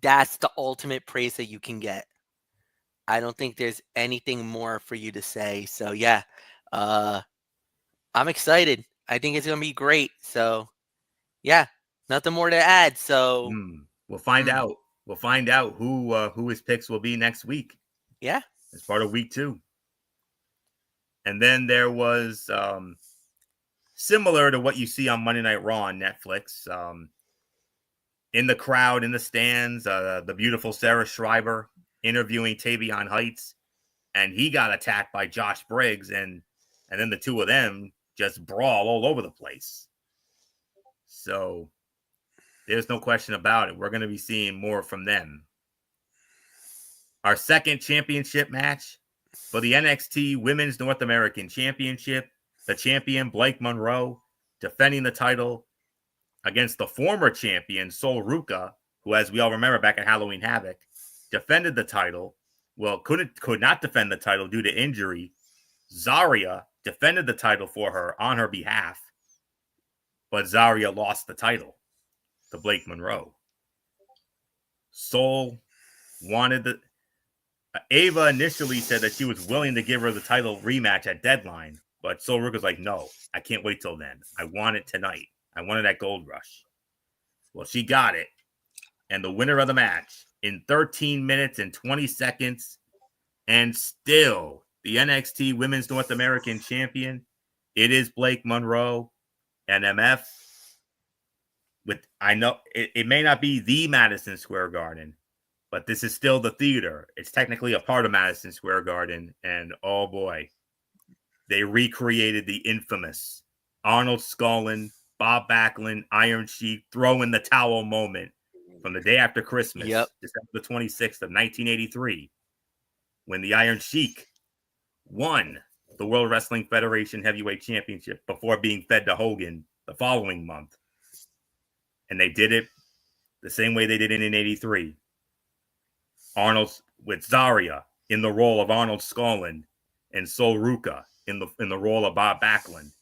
that's the ultimate praise that you can get. I don't think there's anything more for you to say. So yeah, I'm excited. I think it's gonna be great. So yeah, nothing more to add. So we'll find out. We'll find out who his picks will be next week. Yeah, as part of week 2. And then there was similar to what you see on Monday Night Raw on Netflix. In the crowd, in the stands, the beautiful Sarah Schreiber interviewing Tavion Heights, and he got attacked by Josh Briggs, and then the two of them just brawl all over the place. So there's no question about it. We're going to be seeing more from them. Our second championship match for the NXT Women's North American Championship, the champion Blake Monroe defending the title against the former champion Sol Ruca, who, as we all remember back at Halloween Havoc, defended the title. Well, could not defend the title due to injury. Zarya defended the title for her on her behalf, but Zarya lost the title to Blake Monroe. Sol wanted the... Ava initially said that she was willing to give her the title rematch at Deadline, but Sol Ruca's like, no, I can't wait till then. I want it tonight. I wanted that gold rush. Well, she got it. And the winner of the match in 13 minutes and 20 seconds And still, the NXT Women's North American Champion, it is Blake Monroe, NMF. I know it may not be the Madison Square Garden, but this is still the theater. It's technically a part of Madison Square Garden. And oh boy, they recreated the infamous Arnold Skaaland, Bob Backlund, Iron Sheik throw in the towel moment from the day after Christmas, December the 26th of 1983, when the Iron Sheik won the World Wrestling Federation Heavyweight Championship before being fed to Hogan the following month. And they did it the same way they did it in 83. Arnold with Zarya in the role of Arnold Skaaland and Sol Ruca in the role of Bob Backlund.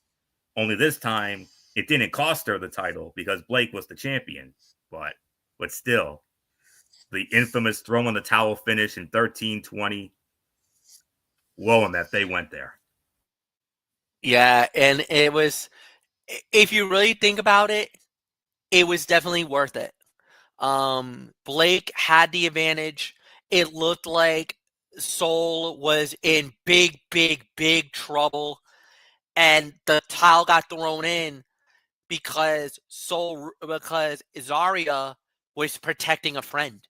Only this time, it didn't cost her the title because Blake was the champion. But still, the infamous throw in the towel finish in 13-20. Whoa, and that they went there. Yeah, and it was, if you really think about it, it was definitely worth it. Blake had the advantage. It looked like Sol was in big, big, big trouble, and the towel got thrown in because Zarya was protecting a friend.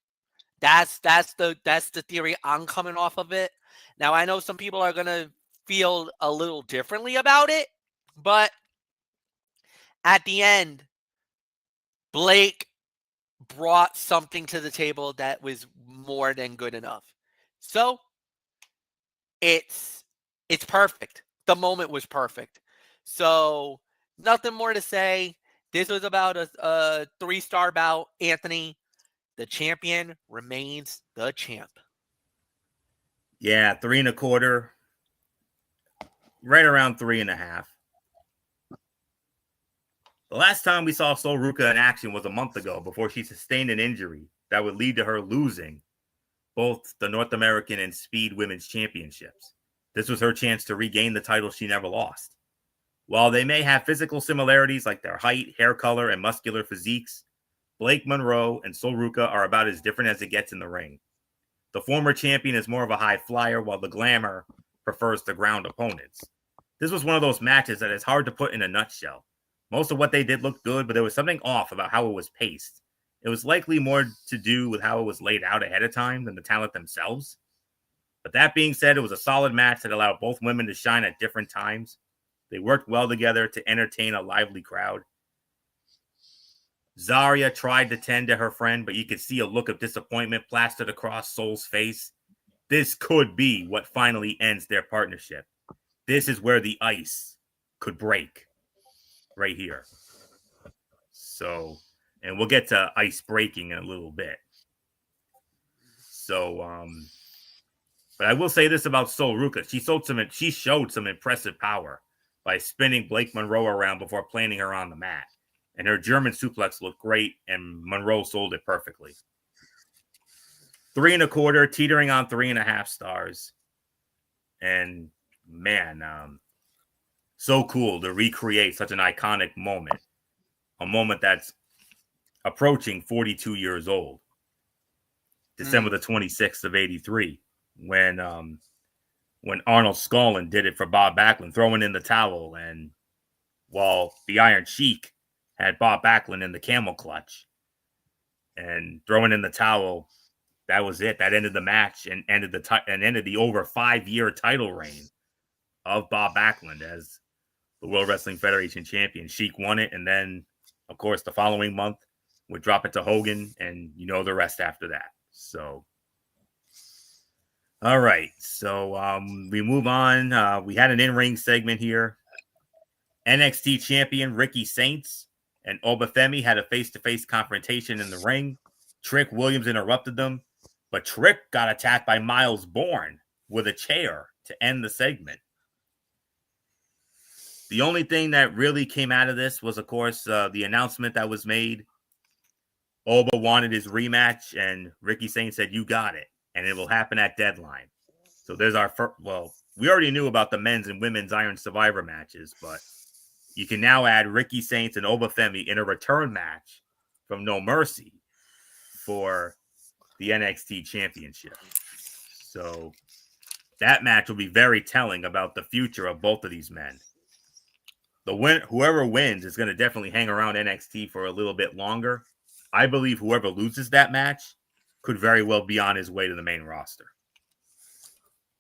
That's the theory I'm coming off of it. Now I know some people are gonna feel a little differently about it, but at the end, Blake brought something to the table that was more than good enough. So it's perfect. The moment was perfect. So nothing more to say. This was about a 3-star bout. Anthony, the champion remains the champ. Yeah, 3 1/4. Right around 3.5. The last time we saw Sol Ruca in action was a month ago before she sustained an injury that would lead to her losing both the North American and Speed Women's Championships. This was her chance to regain the title she never lost. While they may have physical similarities like their height, hair color, and muscular physiques, Blake Monroe and Sol Ruca are about as different as it gets in the ring. The former champion is more of a high flyer, while the Glamour prefers to ground opponents. This was one of those matches that is hard to put in a nutshell. Most of what they did looked good, but there was something off about how it was paced. It was likely more to do with how it was laid out ahead of time than the talent themselves. But that being said, it was a solid match that allowed both women to shine at different times. They worked well together to entertain a lively crowd. Zarya tried to tend to her friend, but you could see a look of disappointment plastered across Sol's face. This could be what finally ends their partnership. This is where the ice could break. Right here. So, and we'll get to ice breaking in a little bit. So, but I will say this about Sol Ruca. She showed some impressive power by spinning Blake Monroe around before planting her on the mat. And her German suplex looked great, and Monroe sold it perfectly. 3 1/4, teetering on 3.5 stars. And man, so cool to recreate such an iconic moment. A moment that's approaching 42 years old. December the 26th of 83, when Arnold Skaaland did it for Bob Backlund, throwing in the towel, and while the Iron Sheik had Bob Backlund in the camel clutch and throwing in the towel, that was it. That ended the match and ended the over 5-year title reign of Bob Backlund as the World Wrestling Federation champion. Sheik won it, and then, of course, the following month would drop it to Hogan, and you know the rest after that. So, all right. So we move on. We had an in-ring segment here. NXT champion Ricky Saints and Obafemi had a face-to-face confrontation in the ring. Trick Williams interrupted them, but Trick got attacked by Miles Bourne with a chair to end the segment. The only thing that really came out of this was, of course, the announcement that was made. Oba wanted his rematch, and Ricky Saints said, "You got it," and it will happen at Deadline. So there's our first. Well, we already knew about the men's and women's Iron Survivor matches, but you can now add Ricky Saints and Obafemi in a return match from No Mercy for the NXT Championship. So That match will be very telling about the future of both of these men. Whoever wins is going to definitely hang around NXT for a little bit longer. I believe whoever loses that match could very well be on his way to the main roster.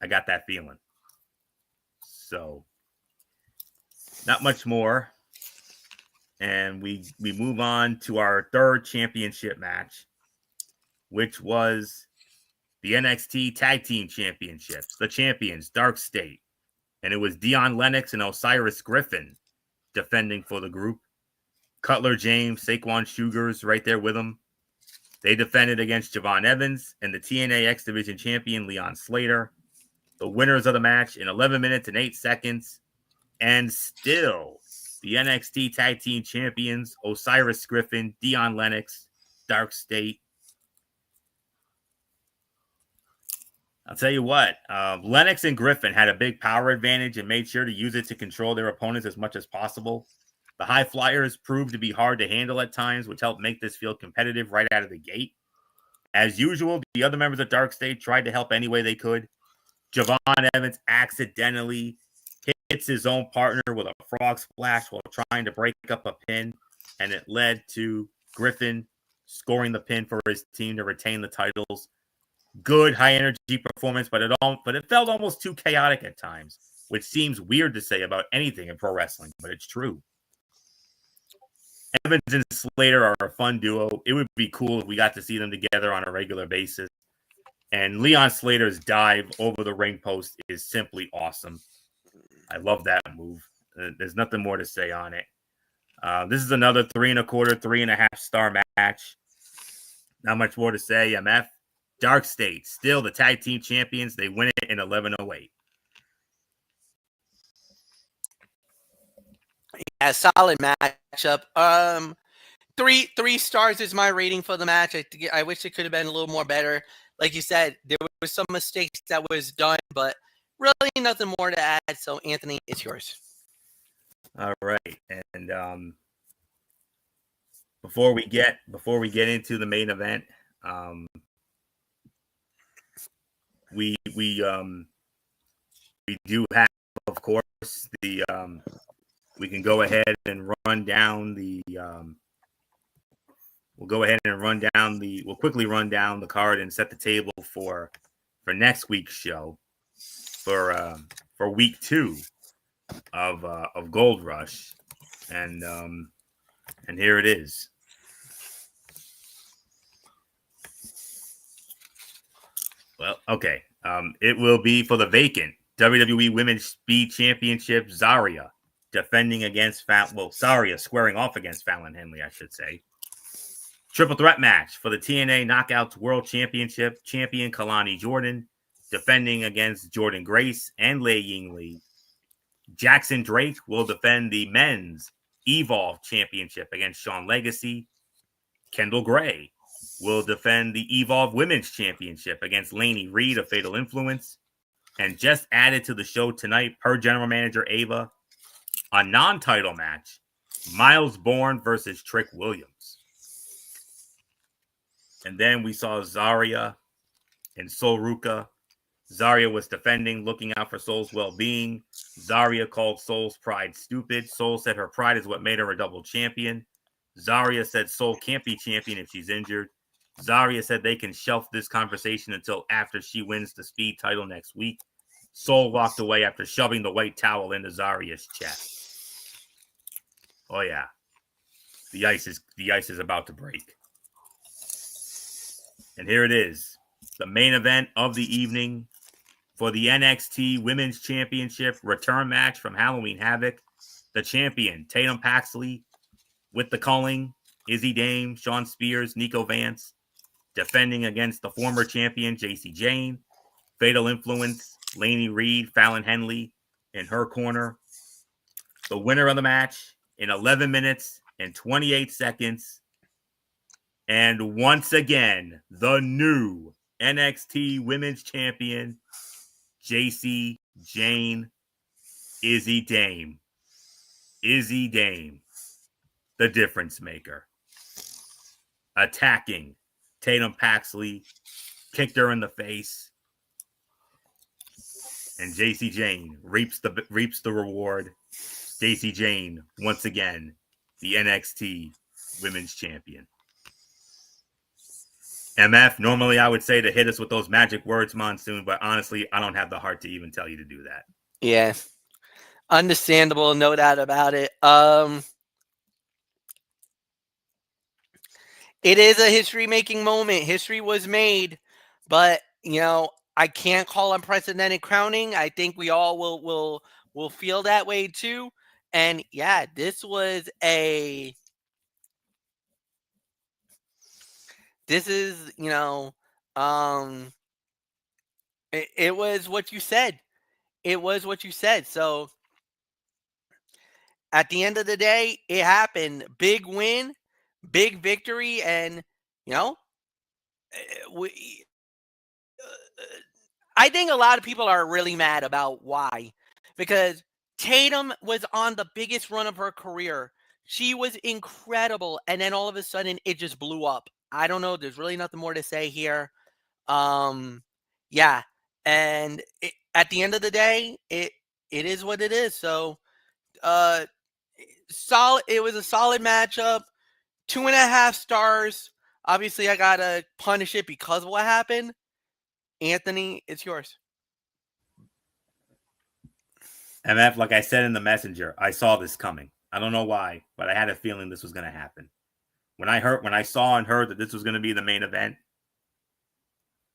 I got that feeling. So, not much more. And we move on to our third championship match, which was the NXT Tag Team Championships. The champions, Dark State. And it was Dion Lennox and Osiris Griffin defending for the group. Cutler James, Saquon Sugars right there with them. They defended against Javon Evans and the TNA X Division champion, Leon Slater. The winners of the match in 11 minutes and 8 seconds. And still, the NXT Tag Team Champions, Osiris Griffin, Dion Lennox, Dark State. I'll tell you what, Lennox and Griffin had a big power advantage and made sure to use it to control their opponents as much as possible. The High Flyers proved to be hard to handle at times, which helped make this field competitive right out of the gate. As usual, the other members of Dark State tried to help any way they could. Javon Evans accidentally hits his own partner with a frog splash while trying to break up a pin, and it led to Griffin scoring the pin for his team to retain the titles. Good high energy performance, but it felt almost too chaotic at times, which seems weird to say about anything in pro wrestling, but it's true. Evans and Slater are a fun duo. It would be cool if we got to see them together on a regular basis. And Leon Slater's dive over the ring post is simply awesome. I love that move. There's nothing more to say on it. This is another 3.25, 3.5 star match. Not much more to say. MF. Dark State, still the tag team champions. They win it in 11:08. Yeah, solid matchup. 3 stars is my rating for the match. I wish it could have been a little more better. Like you said, there was some mistakes that was done, but really nothing more to add. So, Anthony, it's yours. All right, and before we get into the main event, we do have, of course, the we can go ahead and run down the we'll quickly run down the card and set the table for next week's show for week 2 of Gold Rush, and here it is. Well, okay. It will be for the vacant WWE Women's Speed Championship. Zarya defending against Zarya squaring off against Fallon Henley, I should say. Triple threat match for the TNA Knockouts World Championship. Champion Kalani Jordan defending against Jordan Grace and Lei Ying Lee. Jackson Drake will defend the men's Evolve Championship against Sean Legacy. Kendall Gray will defend the Evolve Women's Championship against Lainey Reed of Fatal Influence. And just added to the show tonight, per General Manager Ava, a non-title match, Miles Bourne versus Trick Williams. And then we saw Zarya and Sol Ruka. Zarya was defending, looking out for Sol's well-being. Zarya called Sol's pride stupid. Sol said her pride is what made her a double champion. Zarya said Sol can't be champion if she's injured. Zarya said they can shelf this conversation until after she wins the Speed title next week. Sol walked away after shoving the white towel into Zarya's chest. Oh yeah, the ice is about to break. And here it is, the main event of the evening for the NXT Women's Championship return match from Halloween Havoc. The champion, Tatum Paxley, with the culling, Izzy Dame, Sean Spears, Nico Vance, defending against the former champion, JC Jane, Fatal Influence, Lainey Reed, Fallon Henley in her corner. The winner of the match in 11 minutes and 28 seconds. And once again, the new NXT Women's Champion, JC Jane, Izzy Dame. Izzy Dame, the difference maker. Attacking Tatum Paxley, kicked her in the face. and Jacy Jayne reaps the reward. Jacy Jayne, once again, the NXT Women's Champion. MF, normally I would say to hit us with those magic words, Monsoon, but honestly, I don't have the heart to even tell you to do that. Yeah. Understandable, no doubt about it. It is a history-making moment. History was made, but I can't call unprecedented crowning. I think we all will feel that way too. And yeah, this was a. This is it was what you said. It was what you said. So at the end of the day, it happened. Big win, big victory, and we. I think a lot of people are really mad about why, because Tatum was on the biggest run of her career. She was incredible, and then all of a sudden, it just blew up. I don't know. There's really nothing more to say here. Yeah, and at the end of the day, it is what it is. So, solid. It was a solid matchup. 2.5 stars. Obviously, I gotta punish it because of what happened. Anthony, it's yours. MF, like I said in the messenger, I saw this coming. I don't know why, but I had a feeling this was going to happen. When I saw and heard that this was going to be the main event,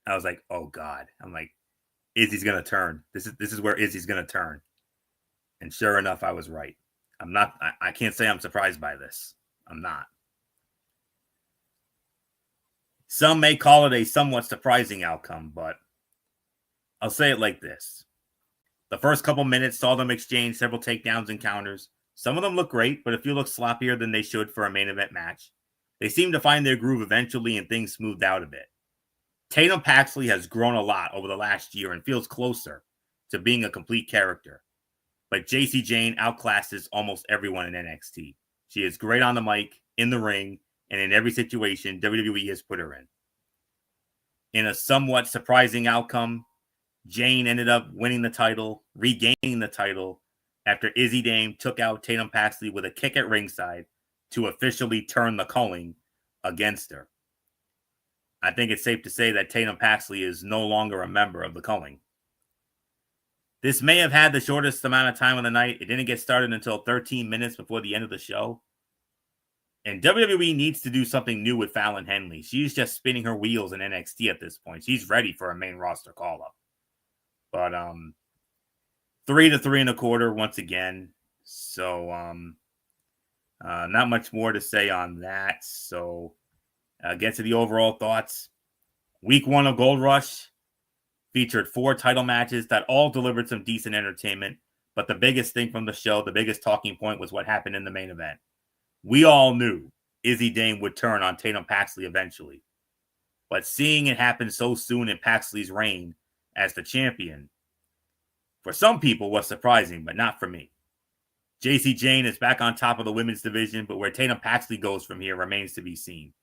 I was like, oh God. I'm like, Izzy's going to turn. This is where Izzy's going to turn. And sure enough, I was right. I can't say I'm surprised by this. I'm not. Some may call it a somewhat surprising outcome, but I'll say it like this. The first couple minutes saw them exchange several takedowns and counters. Some of them look great, but a few look sloppier than they should for a main event match. They seem to find their groove eventually and things smoothed out a bit. Tatum Paxley has grown a lot over the last year and feels closer to being a complete character. But Jacy Jayne outclasses almost everyone in NXT. She is great on the mic, in the ring, and in every situation WWE has put her in. In a somewhat surprising outcome, Jayne ended up winning the title, regaining the title, after Izzy Dame took out Tatum Paxley with a kick at ringside to officially turn the culling against her. I think it's safe to say that Tatum Paxley is no longer a member of the culling. This may have had the shortest amount of time on the night. It didn't get started until 13 minutes before the end of the show. And WWE needs to do something new with Fallon Henley. She's just spinning her wheels in NXT at this point. She's ready for a main roster call-up. But 3 to 3 1/4 once again. So not much more to say on that. So get to the overall thoughts. Week 1 of Gold Rush featured 4 title matches that all delivered some decent entertainment. But the biggest thing from the show, the biggest talking point, was what happened in the main event. We all knew Izzy Dame would turn on Tatum Paxley eventually. But seeing it happen so soon in Paxley's reign as the champion, for some people was surprising, but not for me. Jacy Jayne is back on top of the women's division, but where Tatum Paxley goes from here remains to be seen.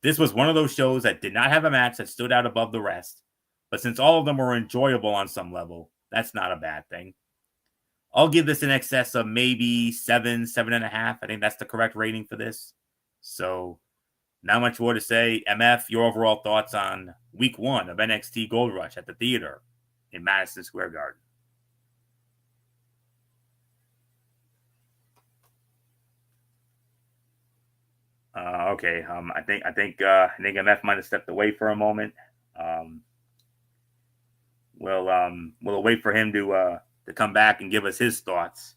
This was one of those shows that did not have a match that stood out above the rest, but since all of them were enjoyable on some level, that's not a bad thing. I'll give this in excess of maybe 7, 7.5. I think that's the correct rating for this. So, not much more to say. MF, your overall thoughts on week 1 of NXT Gold Rush at the theater in Madison Square Garden? Okay. I think MF might have stepped away for a moment. We'll wait for him to come back and give us his thoughts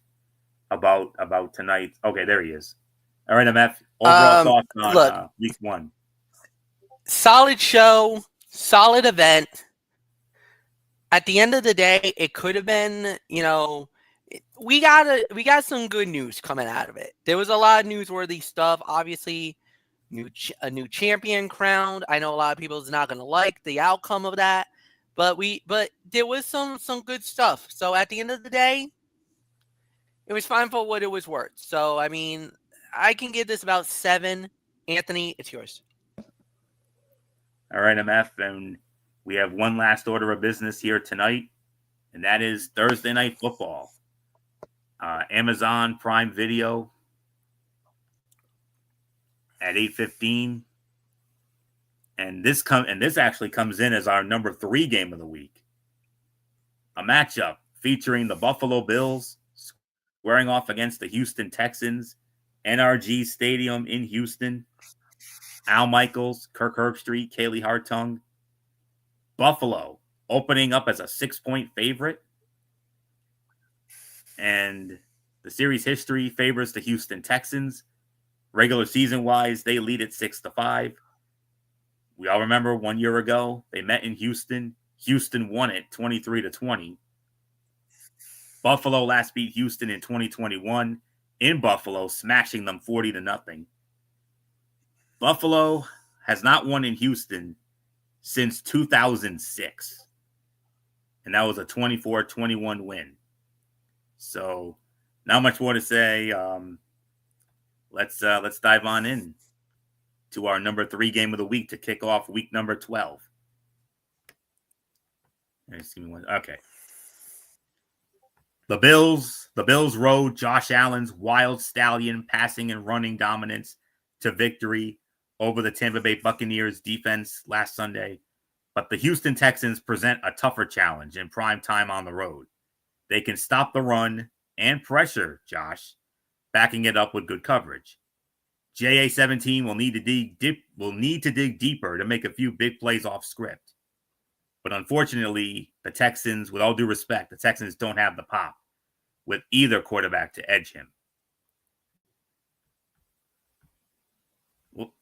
about tonight. Okay, there he is. All right, MF. Overall thoughts on week 1. Solid show, solid event. At the end of the day, it could have been, we got some good news coming out of it. There was a lot of newsworthy stuff. Obviously, a new champion crowned. I know a lot of people is not going to like the outcome of that, but there was some good stuff. So at the end of the day, it was fine for what it was worth. So I mean, I can give this about 7. Anthony, it's yours. All right, MF, and we have one last order of business here tonight. and that is Thursday Night Football. Amazon Prime Video at 8:15, and this actually comes in as our number 3 game of the week. A matchup featuring the Buffalo Bills squaring off against the Houston Texans, NRG Stadium in Houston. Al Michaels, Kirk Herbstreit, Kaylee Hartung. Buffalo opening up as a 6-point favorite. And the series history favors the Houston Texans. Regular season wise, they lead at 6-5. We all remember 1 year ago, they met in Houston. Houston won it 23-20. Buffalo last beat Houston in 2021 in Buffalo, smashing them 40-0. Buffalo has not won in Houston since 2006. And that was a 24-21 win. So, not much more to say. Let's dive on in to our number 3 game of the week to kick off week number 12. Okay. The Bills rode Josh Allen's wild stallion passing and running dominance to victory over the Tampa Bay Buccaneers defense last Sunday. But the Houston Texans present a tougher challenge in prime time on the road. They can stop the run and pressure Josh, backing it up with good coverage. JA-17 will need to dig deeper to make a few big plays off script. But unfortunately, the Texans, with all due respect, the Texans don't have the pop with either quarterback to edge him.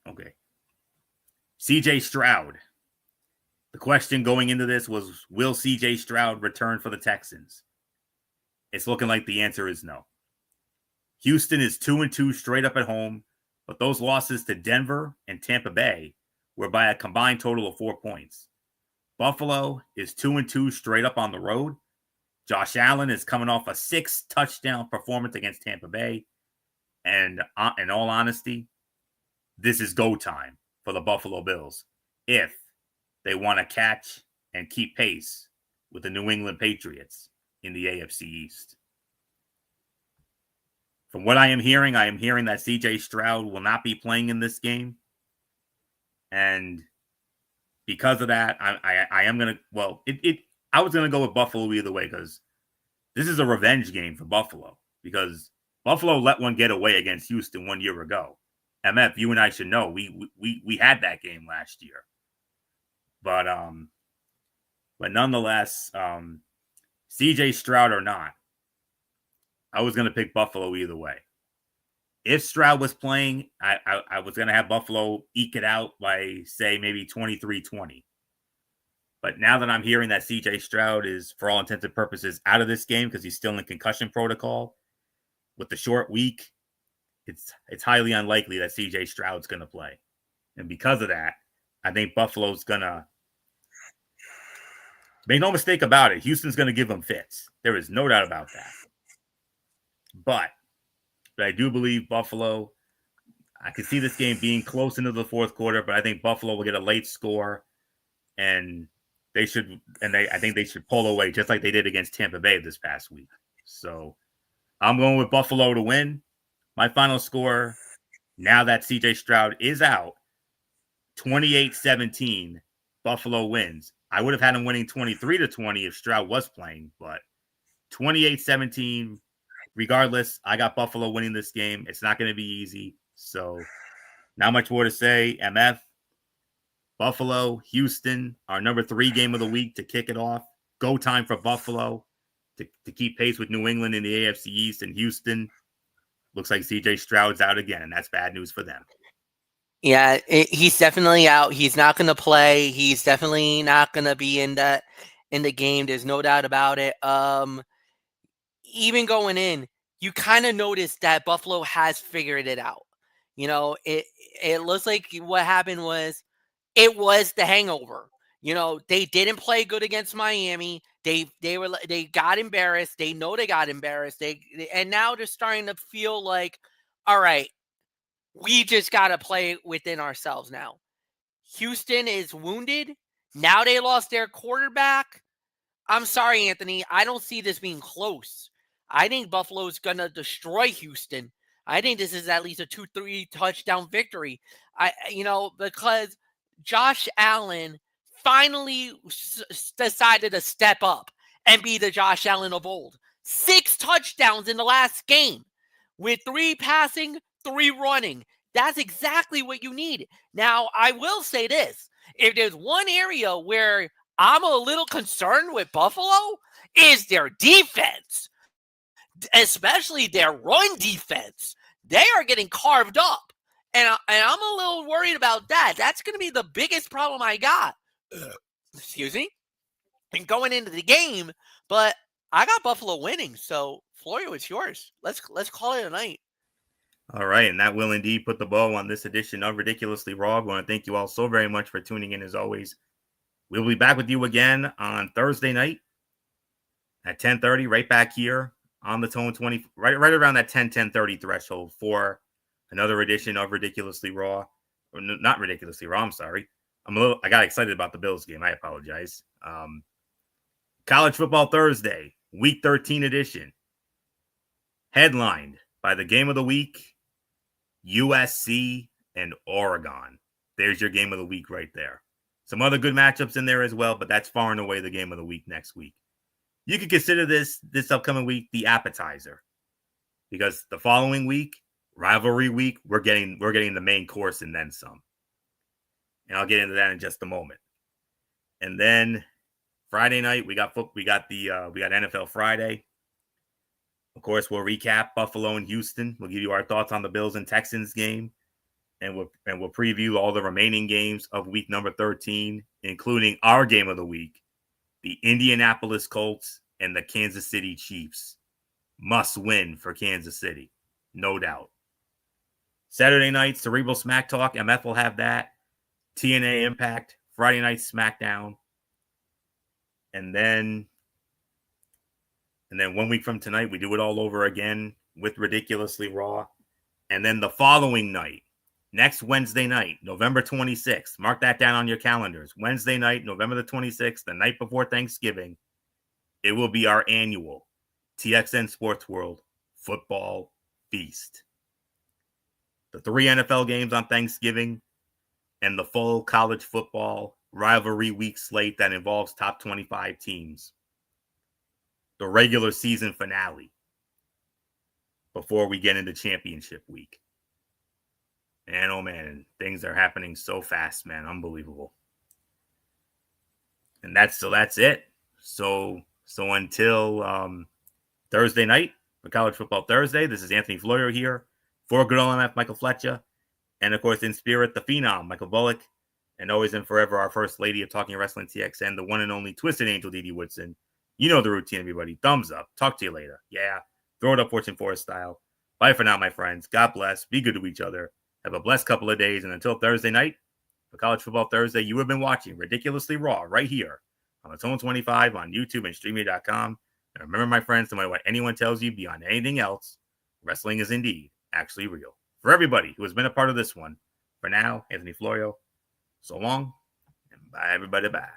Okay. CJ Stroud. The question going into this was, will CJ Stroud return for the Texans? It's looking like the answer is no. Houston is 2-2 straight up at home, but those losses to Denver and Tampa Bay were by a combined total of 4 points. Buffalo is 2-2 straight up on the road. Josh Allen is coming off a 6-touchdown performance against Tampa Bay. And in all honesty, this is go time for the Buffalo Bills if they want to catch and keep pace with the New England Patriots in the AFC East. From what I am hearing that CJ Stroud will not be playing in this game. And because of that, I am going to, I was going to go with Buffalo either way because this is a revenge game for Buffalo because Buffalo let one get away against Houston 1 year ago. MF, you and I should know we had that game last year. But nonetheless, CJ Stroud or not, I was going to pick Buffalo either way. If Stroud was playing, I was going to have Buffalo eke it out by, say, maybe 23-20. But now that I'm hearing that CJ Stroud is, for all intents and purposes, out of this game because he's still in concussion protocol, with the short week, it's highly unlikely that CJ Stroud's going to play. And because of that, I think Buffalo's going to, make no mistake about it, Houston's going to give them fits. There is no doubt about that. But I do believe Buffalo, I could see this game being close into the fourth quarter, but I think Buffalo will get a late score and I think they should pull away just like they did against Tampa Bay this past week. So I'm going with Buffalo to win. My final score, now that CJ Stroud is out, 28-17, Buffalo wins. I would have had him winning 23-20 if Stroud was playing, but 28-17, regardless, I got Buffalo winning this game. It's not going to be easy. So not much more to say. MF, Buffalo, Houston, our number 3 game of the week to kick it off. Go time for Buffalo to keep pace with New England in the AFC East, and Houston. Looks like CJ Stroud's out again, and that's bad news for them. Yeah, he's definitely out. He's not going to play. He's definitely not going to be in the game. There's no doubt about it. Even going in, you kind of notice that Buffalo has figured it out. You know, it looks like what happened was it was the hangover. You know, they didn't play good against Miami. They got embarrassed. They know they got embarrassed. And now they're starting to feel like, all right, we just got to play within ourselves now. Houston is wounded. Now they lost their quarterback. I'm sorry, Anthony. I don't see this being close. I think Buffalo's going to destroy Houston. I think this is at least a 2-3 touchdown victory. Because Josh Allen finally decided to step up and be the Josh Allen of old. 6 touchdowns in the last game with 3 passing, 3 running. That's exactly what you need. Now, I will say this. If there's one area where I'm a little concerned with Buffalo, is their defense, especially their run defense. They are getting carved up. And I'm a little worried about that. That's going to be the biggest problem I got. Excuse me? And going into the game, but I got Buffalo winning. So, Florio, it's yours. Let's call it a night. All right, and that will indeed put the bow on this edition of Ridiculously Raw. I want to thank you all so very much for tuning in as always. We'll be back with you again on Thursday night at 10:30, right back here on the Tone 20, right around that 10:30 threshold for another edition of Ridiculously Raw. Or not Ridiculously Raw, I'm sorry. I got excited about the Bills game. I apologize. College Football Thursday, Week 13 edition, headlined by the game of the week, USC and Oregon. There's your game of the week right there. Some other good matchups in there as well, but that's far and away the game of the week next week. You could consider this upcoming week the appetizer, because the following week, rivalry week, we're getting the main course and then some. And I'll get into that in just a moment. And then Friday night, we got NFL Friday. Of course, we'll recap Buffalo and Houston. We'll give you our thoughts on the Bills and Texans game. And we'll preview all the remaining games of week number 13, including our game of the week, the Indianapolis Colts and the Kansas City Chiefs. Must win for Kansas City, no doubt. Saturday night, Cerebral Smack Talk. MF will have that. TNA Impact, Friday night SmackDown. And then 1 week from tonight, we do it all over again with Ridiculously Raw. And then the following night, next Wednesday night, November 26th, mark that down on your calendars. Wednesday night, November the 26th, the night before Thanksgiving, it will be our annual TXN Sports World Football Feast. The 3 NFL games on Thanksgiving and the full college football rivalry week slate that involves top 25 teams. The regular season finale before we get into championship week. Man, oh man, things are happening so fast, man. Unbelievable. And that's it. So until Thursday night for College Football Thursday, this is Anthony Florio here for Good Old MF, Michael Fletcher, and of course in spirit, the Phenom, Michael Bullock, and always and forever our First Lady of Talking Wrestling TXN, the one and only Twisted Angel Didi Woodson. You know the routine, everybody. Thumbs up. Talk to you later. Yeah. Throw it up Fortune Forest style. Bye for now, my friends. God bless. Be good to each other. Have a blessed couple of days. And until Thursday night, for College Football Thursday, you have been watching Ridiculously Raw right here on the Tone 25 on YouTube and Streamy.com. And remember, my friends, no matter what anyone tells you beyond anything else, wrestling is indeed actually real. For everybody who has been a part of this one, for now, Anthony Florio, so long, and bye, everybody. Bye.